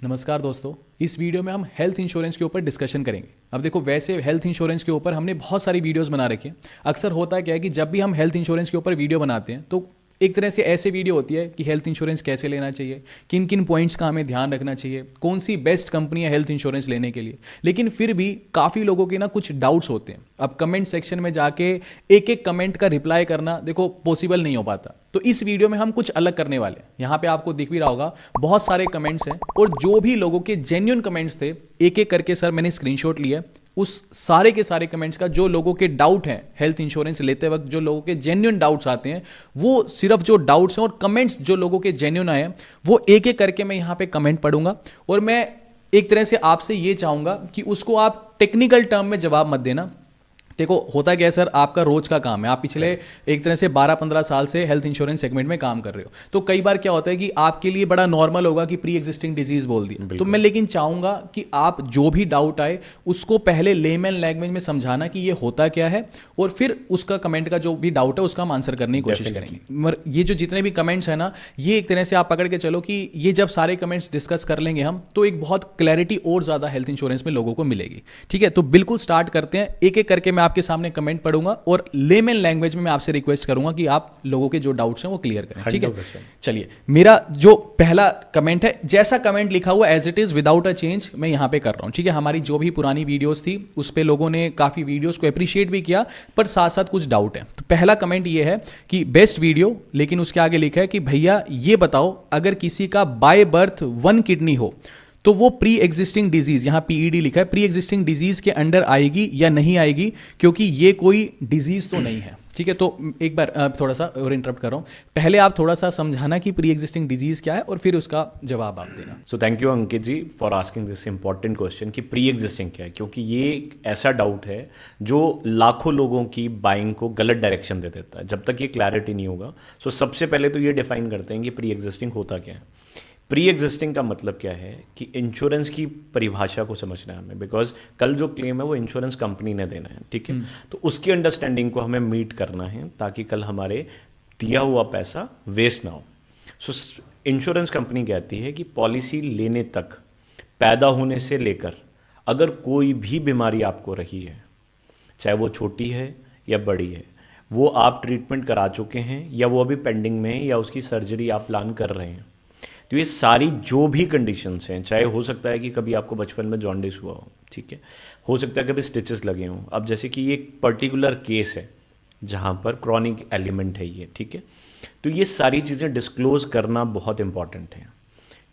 नमस्कार दोस्तों। इस वीडियो में हम हेल्थ इंश्योरेंस के ऊपर डिस्कशन करेंगे। अब देखो, वैसे हेल्थ इंश्योरेंस के ऊपर हमने बहुत सारी वीडियोस बना रखी हैं। अक्सर होता क्या है कि जब भी हम हेल्थ इंश्योरेंस के ऊपर वीडियो बनाते हैं तो एक तरह से ऐसे वीडियो होती है कि हेल्थ इंश्योरेंस कैसे लेना चाहिए, किन किन पॉइंट्स का हमें ध्यान रखना चाहिए, कौन सी बेस्ट कंपनी है हेल्थ इंश्योरेंस लेने के लिए। लेकिन फिर भी काफ़ी लोगों के ना कुछ डाउट्स होते हैं। अब कमेंट सेक्शन में जाके एक एक कमेंट का रिप्लाई करना देखो पॉसिबल नहीं हो पाता। तो इस वीडियो में हम कुछ अलग करने वाले हैं। यहाँ पे आपको दिख भी रहा होगा बहुत सारे कमेंट्स हैं, और जो भी लोगों के जेन्युइन कमेंट्स थे एक एक करके सर मैंने स्क्रीनशॉट लिया। उस सारे के सारे कमेंट्स का जो लोगों के डाउट हैं हेल्थ इंश्योरेंस लेते वक्त, जो लोगों के जेन्युइन डाउट्स आते हैं, वो सिर्फ जो डाउट्स हैं और कमेंट्स जो लोगों के जेन्युइन आए हैं वो एक एक करके मैं यहाँ पे कमेंट पढ़ूंगा। और मैं एक तरह से आपसे ये चाहूंगा कि उसको आप टेक्निकल टर्म में जवाब मत देना। देखो होता क्या है सर, आपका रोज का काम है, आप पिछले एक तरह से 12-15 साल से हेल्थ इंश्योरेंस सेगमेंट में काम कर रहे हो। तो कई बार क्या होता है कि आपके लिए बड़ा नॉर्मल होगा कि प्री एग्जिस्टिंग डिजीज बोल दी। तो मैं लेकिन चाहूंगा कि आप जो भी डाउट आए उसको पहले लेमैन लैंग्वेज में समझाना कि ये होता क्या है, और फिर उसका कमेंट का जो भी डाउट है उसका हम आंसर करने की कोशिश करेंगे। मगर ये जो जितने भी कमेंट्स है ना, ये एक तरह से आप पकड़ के चलो कि ये जब सारे कमेंट्स डिस्कस कर लेंगे हम, तो एक बहुत क्लैरिटी और ज्यादा हेल्थ इंश्योरेंस में लोगों को मिलेगी। ठीक है, तो बिल्कुल स्टार्ट करते हैं। एक एक करके मैं आपके सामने कमेंट पढ़ूंगा और लेमन लैंग्वेज में मैं आपसे रिक्वेस्ट करूंगा कि आप लोगों के जो डाउट्स हैं वो क्लियर करें। ठीक है, चलिए मेरा जो पहला कमेंट है, जैसा कमेंट लिखा हुआ as it is without a change मैं यहां पे कर रहा हूं। ठीक है, हमारी जो भी पुरानी वीडियोस थी उस पे लोगों ने काफी वीडियोस को अप्रिशिएट भी किया, पर साथ साथ कुछ डाउट है। तो पहला कमेंट ये है कि बेस्ट वीडियो, लेकिन उसके आगे लिखा है कि भैया ये बताओ अगर किसी का बाय बर्थ 1 किडनी हो तो वो प्री एग्जिस्टिंग डिजीज, यहां पीईडी लिखा है, प्री एग्जिस्टिंग डिजीज के अंडर आएगी या नहीं आएगी, क्योंकि ये कोई डिजीज तो नहीं है। ठीक है, तो एक बार थोड़ा सा और इंटरप्ट कर रहा हूं, पहले आप थोड़ा सा समझाना कि प्री एग्जिस्टिंग डिजीज क्या है और फिर उसका जवाब आप देना। So thank you Ankit ji for asking this important question कि प्री एग्जिस्टिंग क्या है, क्योंकि ये एक ऐसा डाउट है जो लाखों लोगों की बाइंग को गलत डायरेक्शन दे देता है जब तक ये क्लैरिटी नहीं होगा। सो सबसे पहले तो ये डिफाइन करते हैं कि प्री एग्जिस्टिंग होता क्या है। प्री एग्जिस्टिंग का मतलब क्या है कि इंश्योरेंस की परिभाषा को समझना है हमें, बिकॉज कल जो क्लेम है वो इंश्योरेंस कंपनी ने देना है। ठीक है, तो उसकी अंडरस्टैंडिंग को हमें मीट करना है ताकि कल हमारे दिया हुआ पैसा वेस्ट ना हो। सो इंश्योरेंस कंपनी कहती है कि पॉलिसी लेने तक, पैदा होने से लेकर अगर कोई भी बीमारी आपको रही है, चाहे वो छोटी है या बड़ी है, वो आप ट्रीटमेंट करा चुके हैं या वो अभी पेंडिंग में है या उसकी सर्जरी आप प्लान कर रहे हैं, तो ये सारी जो भी कंडीशंस हैं, चाहे हो सकता है कि कभी आपको बचपन में जॉन्डिस हुआ हो, ठीक है, हो सकता है कभी स्टिचेस लगे हों। अब जैसे कि ये एक पर्टिकुलर केस है जहाँ पर क्रॉनिक एलिमेंट है ये, ठीक है, तो ये सारी चीज़ें डिस्क्लोज करना बहुत इंपॉर्टेंट है,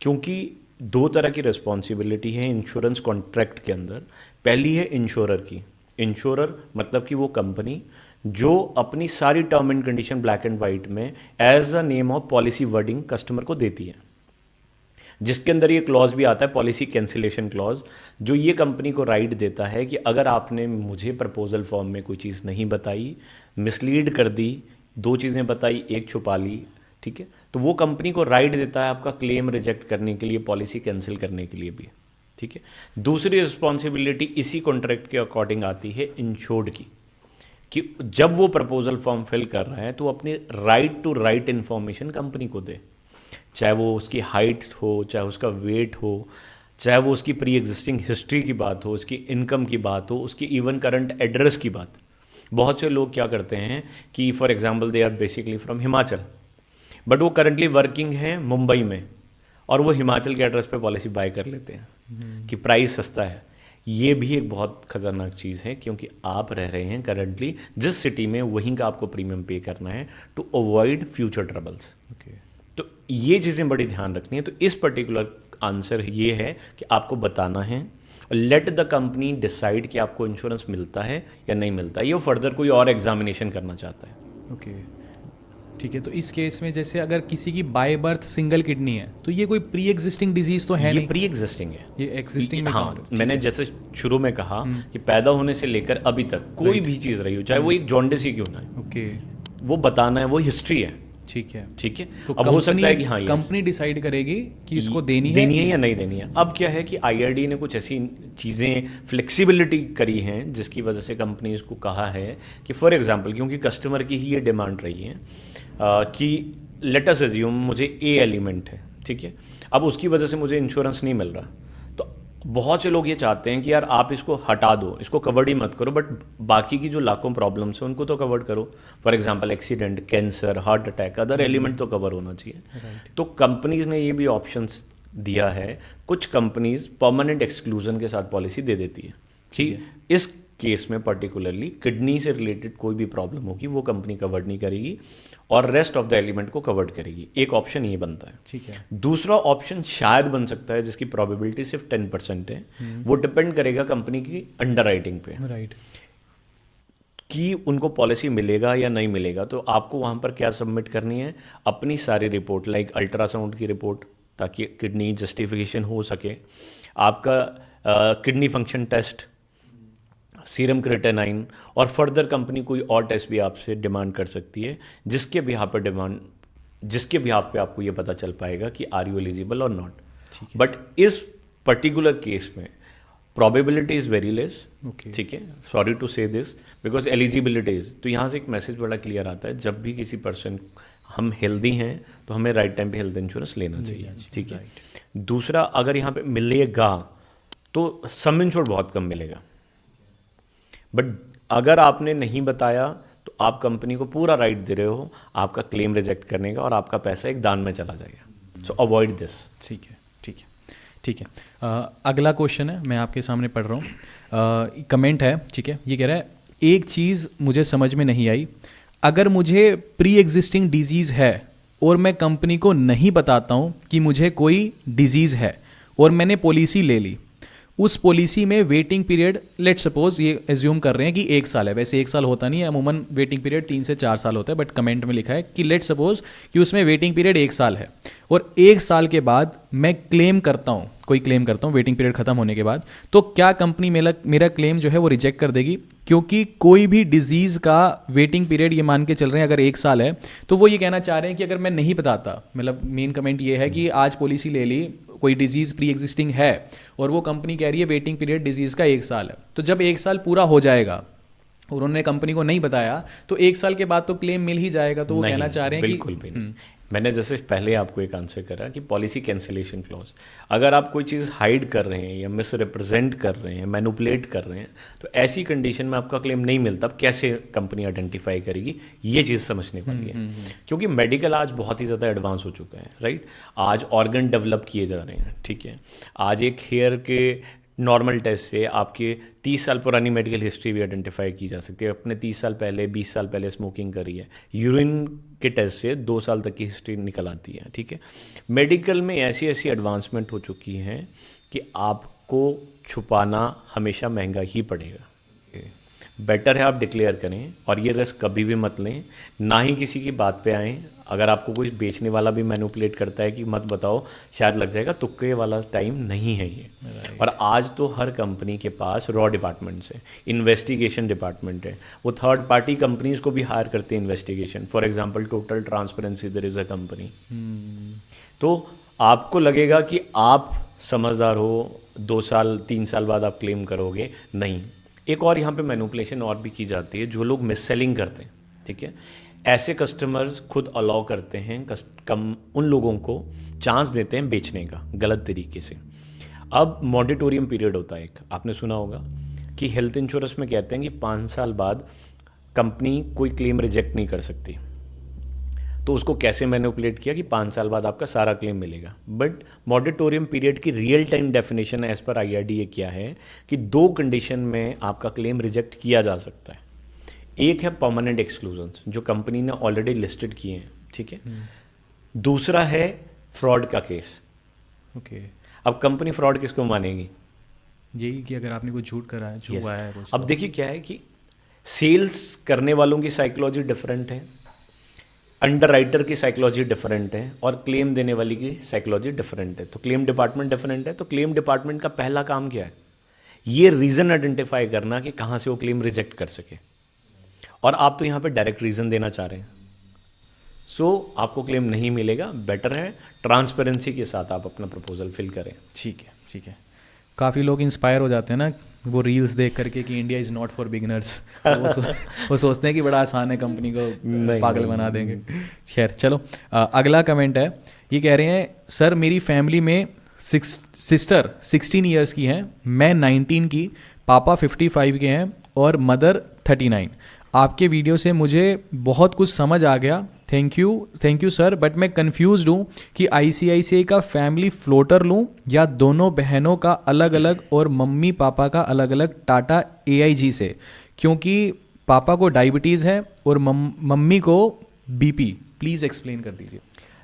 क्योंकि 2 तरह की रिस्पॉन्सिबिलिटी है इंश्योरेंस कॉन्ट्रैक्ट के अंदर। पहली है इंश्योरर की। इंश्योरर मतलब कि वो कंपनी जो अपनी सारी term and condition black and white में as a name of policy wording customer को देती है, जिसके अंदर ये क्लॉज भी आता है, पॉलिसी कैंसिलेशन क्लॉज, जो ये कंपनी को राइट देता है कि अगर आपने मुझे प्रपोजल फॉर्म में कोई चीज़ नहीं बताई, मिसलीड कर दी, 2 चीज़ें बताई, 1 छुपा ली, ठीक है, तो वो कंपनी को राइट देता है आपका क्लेम रिजेक्ट करने के लिए, पॉलिसी कैंसिल करने के लिए भी। ठीक है, दूसरी रिस्पॉन्सिबिलिटी इसी कॉन्ट्रैक्ट के अकॉर्डिंग आती है इंश्योर्ड की, कि जब वो प्रपोजल फॉर्म फिल कर रहा है तो अपनी right to write information company को दे, चाहे वो उसकी हाइट हो, चाहे उसका वेट हो, चाहे वो उसकी प्री एग्जिस्टिंग हिस्ट्री की बात हो, उसकी इनकम की बात हो, उसकी इवन करंट एड्रेस की बात। बहुत से लोग क्या करते हैं कि for example they are basically from Himachal, but वो करंटली वर्किंग है मुंबई में, और वो हिमाचल के एड्रेस पे पॉलिसी बाय कर लेते हैं कि प्राइस सस्ता है। ये भी एक बहुत खतरनाक चीज़ है, क्योंकि आप रह रहे हैं करंटली जिस सिटी में, वहीं का आपको प्रीमियम पे करना है टू अवॉइड फ्यूचर ट्रबल्स। तो ये चीज़ें बड़ी ध्यान रखनी है। तो इस पर्टिकुलर आंसर ये है कि आपको बताना है, लेट द कंपनी डिसाइड कि आपको इंश्योरेंस मिलता है या नहीं मिलता है, ये फर्दर कोई और एग्जामिनेशन करना चाहता है। ओके, ठीक है, तो इस केस में जैसे अगर किसी की बाय बर्थ सिंगल किडनी है तो ये कोई प्री एग्जिस्टिंग डिजीज तो है ये नहीं? प्री एग्जिस्टिंग है, ये एग्जिस्टिंग में हाँ, मैंने जैसे शुरू में कहा कि पैदा होने से लेकर अभी तक कोई भी चीज़ रही हो, चाहे वो एक जॉन्डिस ही क्यों ना है, ओके, वो बताना है, वो हिस्ट्री है। ठीक है, ठीक है, तो अब हो सकता है कि हाँ, कंपनी डिसाइड करेगी कि इसको देनी है या नहीं देनी है। अब क्या है कि आईआरडी ने कुछ ऐसी चीज़ें फ्लेक्सिबिलिटी करी हैं जिसकी वजह से कंपनीज को कहा है कि फॉर एग्जांपल, क्योंकि कस्टमर की ही ये डिमांड रही है कि लेट अस अज्यूम मुझे ए एलिमेंट है, ठीक है, अब उसकी वजह से मुझे इंश्योरेंस नहीं मिल रहा। तो बहुत से लोग ये चाहते हैं कि यार आप इसको हटा दो, इसको कवर्ड ही मत करो, बट बाकी की जो लाखों प्रॉब्लम्स हैं उनको तो कवर्ड करो। For example accident, cancer, heart attack, other element तो कवर होना चाहिए। तो कंपनीज ने ये भी ऑप्शंस दिया है। कुछ कंपनीज परमानेंट एक्सक्लूजन के साथ पॉलिसी दे देती है कि इस केस में पर्टिकुलरली किडनी से रिलेटेड कोई भी प्रॉब्लम होगी वो कंपनी कवर्ड नहीं करेगी और रेस्ट ऑफ द एलिमेंट को कवर्ड करेगी। एक ऑप्शन ये बनता है। ठीक है। दूसरा ऑप्शन शायद बन सकता है जिसकी प्रोबेबिलिटी सिर्फ 10% है। वो डिपेंड करेगा कंपनी की अंडरराइटिंग पे, राइट, कि उनको पॉलिसी मिलेगा या नहीं मिलेगा। तो आपको वहाँ पर क्या सबमिट करनी है, अपनी सारी रिपोर्ट, लाइक अल्ट्रासाउंड की रिपोर्ट, ताकि किडनी जस्टिफिकेशन हो सके, आपका kidney function test, serum creatinine, और फर्दर कंपनी कोई और टेस्ट भी आपसे डिमांड कर सकती है जिसके बिहाफ पे आपको ये पता चल पाएगा कि आर यू एलिजिबल और नॉट। बट इस पर्टिकुलर केस में probability is very less। Okay। ठीक है, सॉरी टू से दिस बिकॉज एलिजिबिलिटी इज, तो यहाँ से एक मैसेज बड़ा क्लियर आता है, जब भी किसी पर्सन हम हेल्दी हैं तो हमें राइट टाइम पे हेल्थ इंश्योरेंस लेना चाहिए। ठीक है। दूसरा, अगर यहाँ पे मिलेगा तो सम इंश्योर्ड बहुत कम मिलेगा, बट अगर आपने नहीं बताया तो आप कंपनी को पूरा राइट दे रहे हो आपका क्लेम रिजेक्ट करने का और आपका पैसा एक दान में चला जाएगा। सो अवॉइड दिस। ठीक है, ठीक है, ठीक है। अगला क्वेश्चन है, मैं आपके सामने पढ़ रहा हूँ। कमेंट है, ठीक है। ये कह रहा है, एक चीज़ मुझे समझ में नहीं आई, अगर मुझे प्री एग्जिस्टिंग डिजीज़ है और मैं कंपनी को नहीं बताता हूँ कि मुझे कोई डिजीज़ है और मैंने पॉलिसी ले ली, उस पॉलिसी में वेटिंग पीरियड, लेट सपोज ये एज्यूम कर रहे हैं कि 1 साल है, वैसे 1 साल होता नहीं है, अमूमन वेटिंग पीरियड 3 से 4 साल होता है, बट कमेंट में लिखा है कि लेट सपोज कि उसमें वेटिंग पीरियड 1 साल है और 1 साल के बाद मैं क्लेम करता हूँ, कोई क्लेम करता हूँ वेटिंग पीरियड खत्म होने के बाद, तो क्या कंपनी मेरा क्लेम जो है वो रिजेक्ट कर देगी? क्योंकि कोई भी डिजीज़ का वेटिंग पीरियड ये मान के चल रहे हैं अगर 1 साल है, तो वो ये कहना चाह रहे हैं कि अगर मैं नहीं बताता, मतलब मेन कमेंट ये है कि आज पॉलिसी ले ली, कोई डिजीज़ प्री एग्जिस्टिंग है और वो कंपनी कह रही है वेटिंग पीरियड डिजीज़ का 1 साल है, तो जब 1 साल पूरा हो जाएगा और उन्होंने कंपनी को नहीं बताया तो 1 साल के बाद तो क्लेम मिल ही जाएगा। तो वो कहना चाह रहे हैं कि बिल्कुल भी नहीं। मैंने जैसे पहले आपको एक आंसर करा कि पॉलिसी कैंसिलेशन क्लॉज, अगर आप कोई चीज़ हाइड कर रहे हैं या मिस रिप्रेजेंट कर रहे हैं, मैनिपुलेट कर रहे हैं, तो ऐसी कंडीशन में आपका क्लेम नहीं मिलता। अब कैसे कंपनी आइडेंटिफाई करेगी, ये चीज़ समझने वाली है। क्योंकि मेडिकल आज बहुत ही ज़्यादा एडवांस हो चुका है, राइट। आज ऑर्गन डेवलप किए जा रहे हैं, ठीक है। आज एक हेयर के नॉर्मल टेस्ट से आपके 30 साल पुरानी मेडिकल हिस्ट्री भी आइडेंटिफाई की जा सकती है। अपने 30 साल पहले, 20 साल पहले स्मोकिंग करी है, यूरिन के टेस्ट से 2 साल तक की हिस्ट्री निकल आती है, ठीक है। मेडिकल में ऐसी ऐसी एडवांसमेंट हो चुकी हैं कि आपको छुपाना हमेशा महंगा ही पड़ेगा। बेटर है आप डिक्लेयर करें और ये रिस्क कभी भी मत लें, ना ही किसी की बात पे आएँ। अगर आपको कोई बेचने वाला भी मैनिपुलेट करता है कि मत बताओ, शायद लग जाएगा, तुक्के वाला टाइम नहीं है ये। और आज तो हर कंपनी के पास रॉ डिपार्टमेंट्स है, इन्वेस्टिगेशन डिपार्टमेंट है, वो थर्ड पार्टी कंपनीज को भी हायर करते हैं investigation. For example total transparency there is a company. तो आपको लगेगा कि आप समझदार हो, 2 साल 3 साल बाद आप क्लेम करोगे, नहीं। एक और यहाँ पे मैनिपुलेशन और भी की जाती है, जो लोग मिस सेलिंग करते हैं, ठीक है। ऐसे कस्टमर्स खुद अलाउ करते हैं, उन लोगों को चांस देते हैं बेचने का गलत तरीके से। अब मॉडिटोरियम पीरियड होता है एक, आपने सुना होगा कि हेल्थ इंश्योरेंस में कहते हैं कि 5 साल बाद कंपनी कोई क्लेम रिजेक्ट नहीं कर सकती। तो उसको कैसे मैनिपुलेट किया कि 5 साल बाद आपका सारा क्लेम मिलेगा। बट मॉडिटोरियम पीरियड की real time definition as per IRDA क्या है कि 2 कंडीशन में आपका क्लेम रिजेक्ट किया जा सकता है। एक है परमानेंट एक्सक्लूजन्स, जो कंपनी ने ऑलरेडी लिस्टेड किए हैं, ठीक है। दूसरा है फ्रॉड का केस। ओके। अब कंपनी फ्रॉड किसको मानेगी? यही कि अगर आपने कुछ झूठ करा है, छुपाया है कुछ। अब देखिए क्या है कि सेल्स करने वालों की साइकोलॉजी डिफरेंट है, अंडरराइटर की साइकोलॉजी डिफरेंट है और क्लेम देने वाली की साइकोलॉजी डिफरेंट है। तो क्लेम डिपार्टमेंट डिफरेंट है। तो क्लेम डिपार्टमेंट का पहला काम क्या है? ये रीज़न आइडेंटिफाई करना कि कहाँ से वो क्लेम रिजेक्ट कर सके। और आप तो यहाँ पे डायरेक्ट रीज़न देना चाह रहे हैं, सो आपको क्लेम नहीं मिलेगा। बेटर है ट्रांसपेरेंसी के साथ आप अपना प्रपोजल फिल करें। ठीक है, ठीक है। काफ़ी लोग इंस्पायर हो जाते हैं ना वो रील्स देख करके कि India is not for beginners. वो सोचते हैं कि बड़ा आसान है, कंपनी को पागल बना देंगे। खैर चलो, अगला कमेंट है, ये कह रहे हैं सर मेरी फैमिली में सिस्टर 16 ईयर्स की हैं, मैं 19 की, पापा 55 के हैं और मदर 39। आपके वीडियो से मुझे बहुत कुछ समझ आ गया, थैंक यू सर। बट मैं कंफ्यूज्ड हूँ कि ICICI का फैमिली फ्लोटर लूँ या दोनों बहनों का अलग अलग और मम्मी पापा का अलग अलग टाटा AIG से, क्योंकि पापा को डायबिटीज़ है और मम्मी को BP। प्लीज़ एक्सप्लेन कर दीजिए।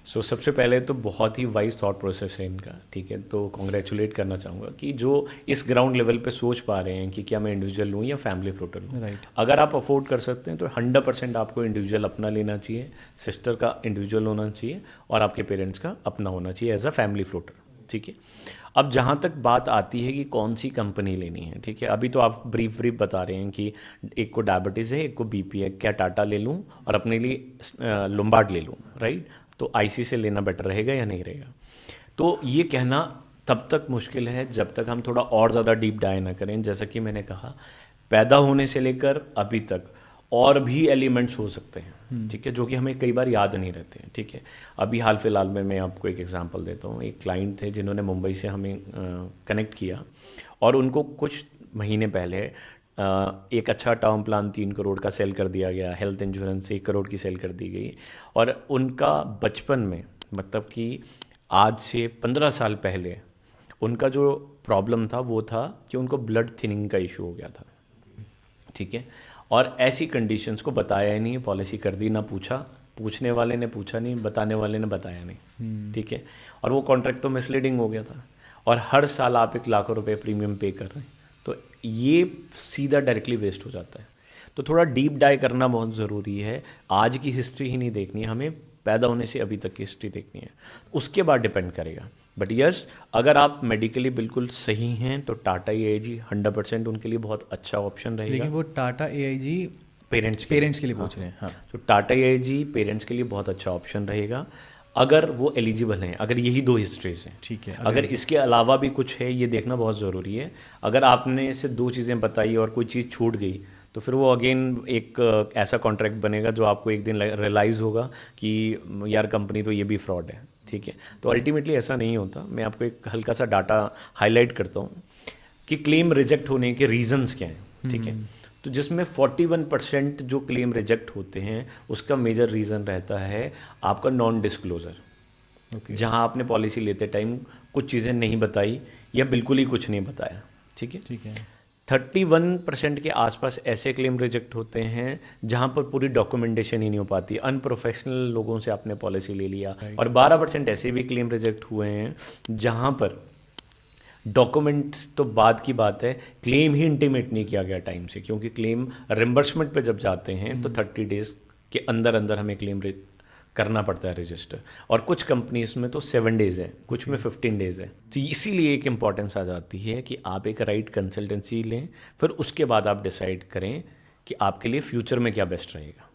सो सबसे पहले तो बहुत ही वाइज थॉट प्रोसेस है इनका, ठीक है। तो कॉन्ग्रेचुलेट करना चाहूँगा कि जो इस ग्राउंड लेवल पे सोच पा रहे हैं कि क्या मैं इंडिविजुअल लूँ या फैमिली फ्लोटर लूँ। राइट। अगर आप अफोर्ड कर सकते हैं तो 100% आपको इंडिविजुअल अपना लेना चाहिए, सिस्टर का इंडिविजुअल होना चाहिए और आपके पेरेंट्स का अपना होना चाहिए एज अ फैमिली फ्लोटर, ठीक है। अब जहाँ तक बात आती है कि कौन सी कंपनी लेनी है, ठीक है, अभी तो आप ब्रीफ बता रहे हैं कि एक को डायबिटीज़ है, एक को BP है, क्या टाटा ले लूँ और अपने लिए लुम्बार्ड ले लूँ, राइट। तो IC से लेना बेटर रहेगा या नहीं रहेगा, तो ये कहना तब तक मुश्किल है जब तक हम थोड़ा और ज़्यादा डीप डाइव ना करें। जैसा कि मैंने कहा, पैदा होने से लेकर अभी तक और भी एलिमेंट्स हो सकते हैं, ठीक है, जो कि हमें कई बार याद नहीं रहते हैं, ठीक है। अभी हाल फिलहाल में मैं आपको एक एग्जांपल देता हूँ। एक क्लाइंट थे जिन्होंने मुंबई से हमें कनेक्ट किया और उनको कुछ महीने पहले एक अच्छा टर्म प्लान 3 करोड़ का सेल कर दिया गया, हेल्थ इंश्योरेंस 1 करोड़ की सेल कर दी गई और उनका बचपन में, मतलब कि आज से 15 साल पहले उनका जो प्रॉब्लम था वो था कि उनको ब्लड थिनिंग का इशू हो गया था, ठीक है। और ऐसी कंडीशंस को बताया ही नहीं, पॉलिसी कर दी, ना पूछा, पूछने वाले ने पूछा नहीं, बताने वाले ने बताया नहीं, ठीक है। और वो कॉन्ट्रैक्ट तो मिसलीडिंग हो गया था और हर साल आप 1 लाख रुपए प्रीमियम पे कर रहे हैं, तो ये सीधा डायरेक्टली वेस्ट हो जाता है। तो थोड़ा डीप डाइव करना बहुत ज़रूरी है। आज की हिस्ट्री ही नहीं देखनी है हमें, पैदा होने से अभी तक की हिस्ट्री देखनी है, उसके बाद डिपेंड करेगा। बट यस, अगर आप मेडिकली बिल्कुल सही हैं तो टाटा AIG 100% उनके लिए बहुत अच्छा ऑप्शन रहेगा। लेकिन वो टाटा AIG पेरेंट्स के लिए पूछ रहे हैं। हाँ। तो टाटा AIG पेरेंट्स के लिए बहुत अच्छा ऑप्शन रहेगा अगर वो एलिजिबल हैं, अगर यही 2 हिस्ट्रीज हैं, ठीक है। अगर इसके अलावा भी कुछ है ये देखना बहुत ज़रूरी है। अगर आपने से 2 चीज़ें बताई और कोई चीज़ छूट गई तो फिर वो अगेन एक ऐसा कॉन्ट्रैक्ट बनेगा जो आपको एक दिन रियलाइज़ होगा कि यार कंपनी तो ये भी फ्रॉड है, ठीक है। तो अल्टीमेटली ऐसा नहीं होता। मैं आपको एक हल्का सा डाटा हाईलाइट करता हूँ कि क्लेम रिजेक्ट होने के रीजंस क्या हैं, ठीक है। तो जिसमें 41% जो क्लेम रिजेक्ट होते हैं उसका मेजर रीज़न रहता है आपका नॉन डिस्क्लोजर, जहां आपने पॉलिसी लेते टाइम कुछ चीज़ें नहीं बताई या बिल्कुल ही कुछ नहीं बताया, ठीक है, ठीक है। 31% के आसपास ऐसे क्लेम रिजेक्ट होते हैं जहां पर पूरी डॉक्यूमेंटेशन ही नहीं हो पाती, अनप्रोफेशनल लोगों से आपने पॉलिसी ले लिया, और 12% ऐसे भी क्लेम रिजेक्ट हुए हैं जहां पर डॉक्यूमेंट्स तो बाद की बात है, क्लेम ही इंटीमेट नहीं किया गया टाइम से, क्योंकि क्लेम रिम्बर्समेंट पे जब जाते हैं तो 30 डेज के अंदर अंदर हमें क्लेम करना पड़ता है रजिस्टर, और कुछ कंपनीज में तो 7 डेज है, कुछ में 15 डेज है। तो इसीलिए एक इम्पॉर्टेंस आ जाती है कि आप एक राइट कंसल्टेंसी लें, फिर उसके बाद आप डिसाइड करें कि आपके लिए फ्यूचर में क्या बेस्ट रहेगा,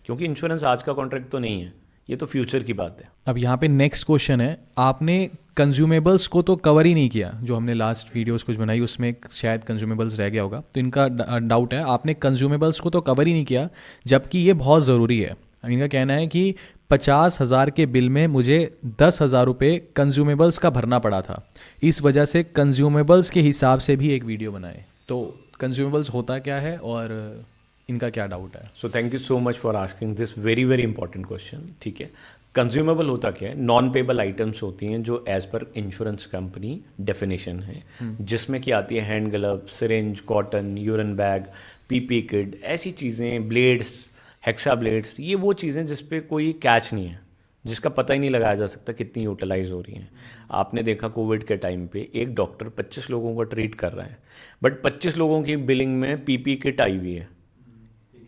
क्योंकि इंश्योरेंस आज का कॉन्ट्रैक्ट तो नहीं है, ये तो फ्यूचर की बात है। अब यहाँ पे नेक्स्ट क्वेश्चन है, आपने कंज्यूमेबल्स को तो कवर ही नहीं किया, जो हमने लास्ट वीडियोस कुछ बनाई उसमें शायद कंज्यूमेबल्स रह गया होगा, तो इनका डाउट है आपने कंज्यूमेबल्स को तो कवर ही नहीं किया जबकि ये बहुत ज़रूरी है। इनका कहना है कि 50,000 के बिल में मुझे 10,000 रुपये कंज्यूमेबल्स का भरना पड़ा था, इस वजह से कंज्यूमेबल्स के हिसाब से भी एक वीडियो बनाए। तो कंज्यूमेबल्स होता क्या है और इनका क्या डाउट है? सो thank you so much for asking this very very important question, ठीक है। कंज्यूमेबल होता क्या है? नॉन पेबल आइटम्स होती हैं जो as per insurance company definition है, जिसमें कि आती है hand glove, syringe, cotton, urine bag, PP kit, ऐसी चीज़ें, ब्लेड्स, हेक्सा ब्लेड्स, ये वो चीज़ें जिस पे कोई कैच नहीं है, जिसका पता ही नहीं लगाया जा सकता कितनी यूटिलाइज हो रही हैं। आपने देखा कोविड के टाइम पे एक डॉक्टर 25 लोगों को ट्रीट कर रहा है, बट 25 लोगों की बिलिंग में PP किट आई हुई है,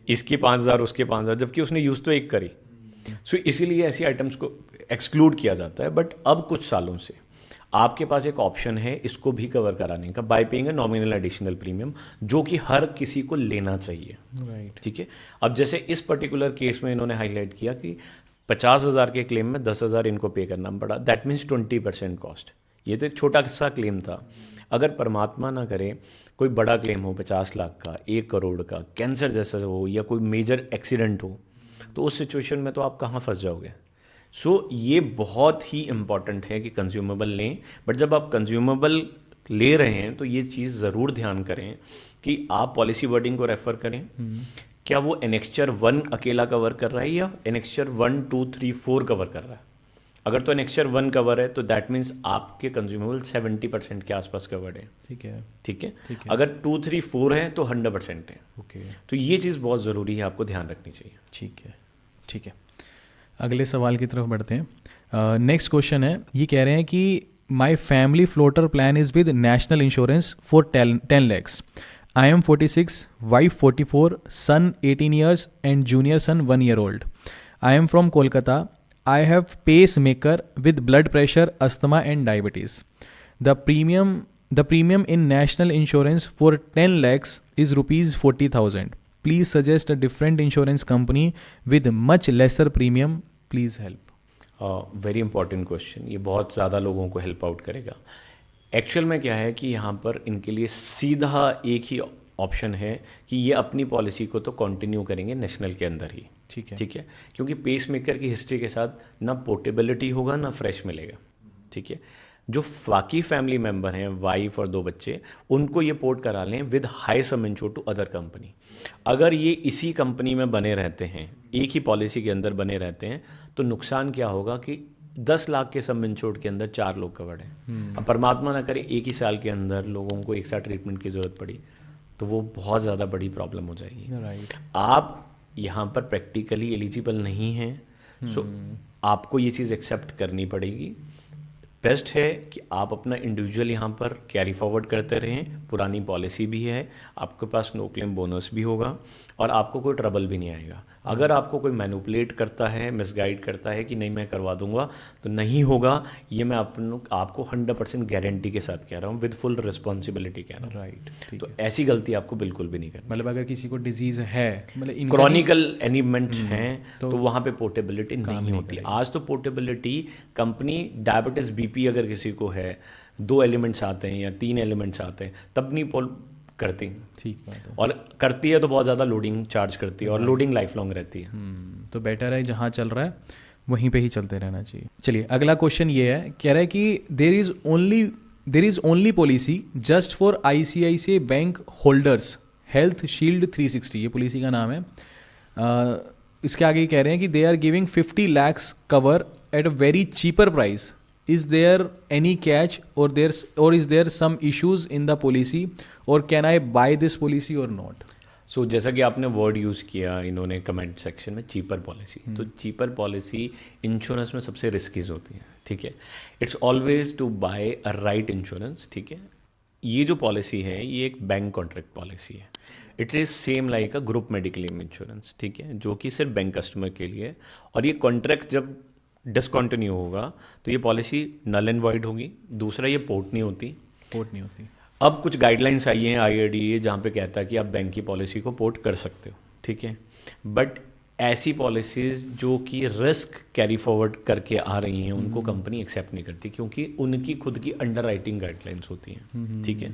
इसकी 5,000 उसके 5,000, जबकि उसने यूज़ तो एक करी। सो इसीलिए ऐसी आइटम्स को एक्सक्लूड किया जाता है। बट अब कुछ सालों से आपके पास एक ऑप्शन है इसको भी कवर कराने का, bye paying a nominal additional premium, जो कि हर किसी को लेना चाहिए, राइट। ठीक है। अब जैसे इस पर्टिकुलर केस में इन्होंने हाईलाइट किया कि 50,000 के क्लेम में 10,000 इनको पे करना पड़ा, दैट मीन्स 20% कॉस्ट। ये तो एक छोटा सा क्लेम था। अगर परमात्मा ना करे कोई बड़ा क्लेम हो 50 लाख का, 1 करोड़ का, कैंसर जैसा हो, या कोई मेजर एक्सीडेंट हो, तो उस सिचुएशन में तो आप कहाँ फंस जाओगे। सो ये बहुत ही इम्पॉर्टेंट है कि कंज्यूमेबल लें, बट जब आप कंज्यूमेबल ले रहे हैं तो ये चीज़ ज़रूर ध्यान करें कि आप पॉलिसी वर्डिंग को रेफ़र करें। क्या वो एनेक्स्चर 1 अकेला कवर कर रहा है या एनेक्स्चर 1, 2, 3, 4 कवर कर रहा है? अगर तो एनेक्स्चर 1 कवर है तो दैट मीन्स आपके कंज्यूमेबल 70% के आसपास कवर्ड है। ठीक है। ठीक है, अगर 2, 3, 4 है तो 100% है। ओके, तो ये चीज़ बहुत ज़रूरी है, आपको ध्यान रखनी चाहिए। ठीक है, ठीक है। अगले सवाल की तरफ बढ़ते हैं। नेक्स्ट क्वेश्चन है, ये कह रहे हैं कि my family floater plan is with national insurance for 10 lakhs. I am 46, wife 44, son 18 years and junior son 1 year old. I am from Kolkata. I have pacemaker with blood pressure, asthma and diabetes. The premium in national insurance for 10 lakhs is rupees 40,000. Please suggest a different insurance company with much lesser premium. Please help. Very important question, ये बहुत ज़्यादा लोगों को help out करेगा। Actual में क्या है कि यहाँ पर इनके लिए सीधा एक ही ऑप्शन है कि ये अपनी पॉलिसी को तो कंटिन्यू करेंगे नेशनल के अंदर ही। ठीक है, ठीक है, क्योंकि पेसमेकर की हिस्ट्री के साथ ना पोर्टेबिलिटी होगा ना फ्रेश मिलेगा। ठीक है, जो बाकी फैमिली मेंबर हैं, वाइफ और 2 बच्चे, उनको ये पोर्ट करा लें with high sum insure to other company. अगर ये इसी कंपनी में बने रहते हैं, एक ही पॉलिसी के अंदर बने रहते हैं, तो नुकसान क्या होगा कि 10 लाख के सम इंश्योर्ड के अंदर 4 लोग कवर्ड हैं। अब परमात्मा ना करे एक ही साल के अंदर लोगों को एक साथ ट्रीटमेंट की ज़रूरत पड़ी तो वो बहुत ज़्यादा बड़ी प्रॉब्लम हो जाएगी। राइट। आप यहाँ पर प्रैक्टिकली एलिजिबल नहीं हैं, सो आपको ये चीज़ एक्सेप्ट करनी पड़ेगी। बेस्ट है कि आप अपना इंडिविजुअल यहाँ पर कैरी फॉरवर्ड करते रहें, पुरानी पॉलिसी भी है, आपके पास नो क्लेम बोनस भी होगा और आपको कोई ट्रबल भी नहीं आएगा। अगर आपको कोई मैनिपुलेट करता है, मिसगाइड करता है कि नहीं मैं करवा दूंगा, तो नहीं होगा। ये मैं आपको 100% गारंटी के साथ कह रहा हूँ, विद फुल रिस्पॉन्सिबिलिटी कह रहा हूँ। राइट। तो ऐसी गलती आपको बिल्कुल भी नहीं करनी। मतलब अगर किसी को डिजीज है, मतलब क्रॉनिकल एनिमेंट्स हैं तो वहाँ पे पोर्टेबिलिटी नहीं होती। आज तो पोर्टेबिलिटी कंपनी, डायबिटीज बीपी अगर किसी को है, 2 एलिमेंट्स आते हैं या 3 एलिमेंट्स आते हैं, तब नहीं करती। ठीक बात है। और करती है तो बहुत ज़्यादा लोडिंग चार्ज करती है और लोडिंग लाइफ लॉन्ग रहती है। तो बेटर है जहाँ चल रहा है वहीं पे ही चलते रहना चाहिए। चलिए अगला क्वेश्चन ये है, कह रहा है कि there is only policy just for ICICI bank holders health shield 360, ये पॉलिसी का नाम है। इसके आगे कह रहे हैं कि they are giving 50 lakhs cover at a very cheaper price. Is there any catch or is there some issues in the policy or can I buy this policy or not? So जैसा कि आपने word use किया इन्होंने comment section में, cheaper policy, तो cheaper policy insurance में सबसे रिस्कीज होती है. ठीक है, it's always to buy a right insurance. ठीक है, ये जो पॉलिसी है ये एक बैंक कॉन्ट्रैक्ट पॉलिसी है. It is same like a group mediclaim insurance. ठीक है, जो कि सिर्फ बैंक कस्टमर के लिए है. और ये कॉन्ट्रैक्ट जब डिसकंटिन्यू होगा तो ये पॉलिसी नल एंड वॉइड होगी. दूसरा, ये पोर्ट नहीं होती. अब कुछ गाइडलाइंस आई हैं IRDA जहाँ पे कहता है कि आप बैंक की पॉलिसी को पोर्ट कर सकते हो. ठीक है, बट ऐसी पॉलिसीज़ जो कि रिस्क कैरी फॉरवर्ड करके आ रही हैं उनको कंपनी एक्सेप्ट नहीं करती, क्योंकि उनकी खुद की अंडर राइटिंग गाइडलाइंस होती हैं. ठीक है,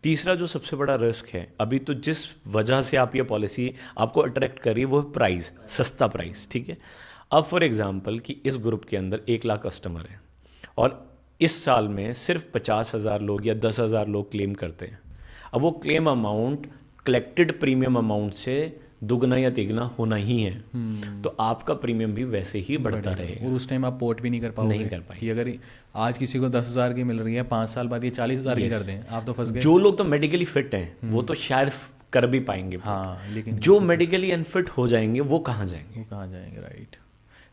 तीसरा जो सबसे बड़ा रिस्क है अभी, तो जिस वजह से आप ये पॉलिसी आपको अट्रैक्ट कर रही है वो प्राइस, सस्ता प्राइस. ठीक है, अब फॉर एग्जांपल कि इस ग्रुप के अंदर 1 लाख कस्टमर हैं और इस साल में सिर्फ 50,000 लोग या 10,000 लोग क्लेम करते हैं. अब वो claim amount collected premium amount से दुगना या तिगना होना ही है. तो आपका प्रीमियम भी वैसे ही बढ़ता रहेगा. और उस टाइम आप पोर्ट भी नहीं कर पाओगे. नहीं कर पाएंगे. कि अगर आज किसी को 10,000 की मिल रही है, 5 साल बाद ये 40,000 की कर दें, आप तो फंस गए. जो लोग तो मेडिकली फिट हैं वो तो शायद कर भी पाएंगे. हाँ, लेकिन जो मेडिकली अनफिट हो जाएंगे वो कहाँ जाएंगे. राइट.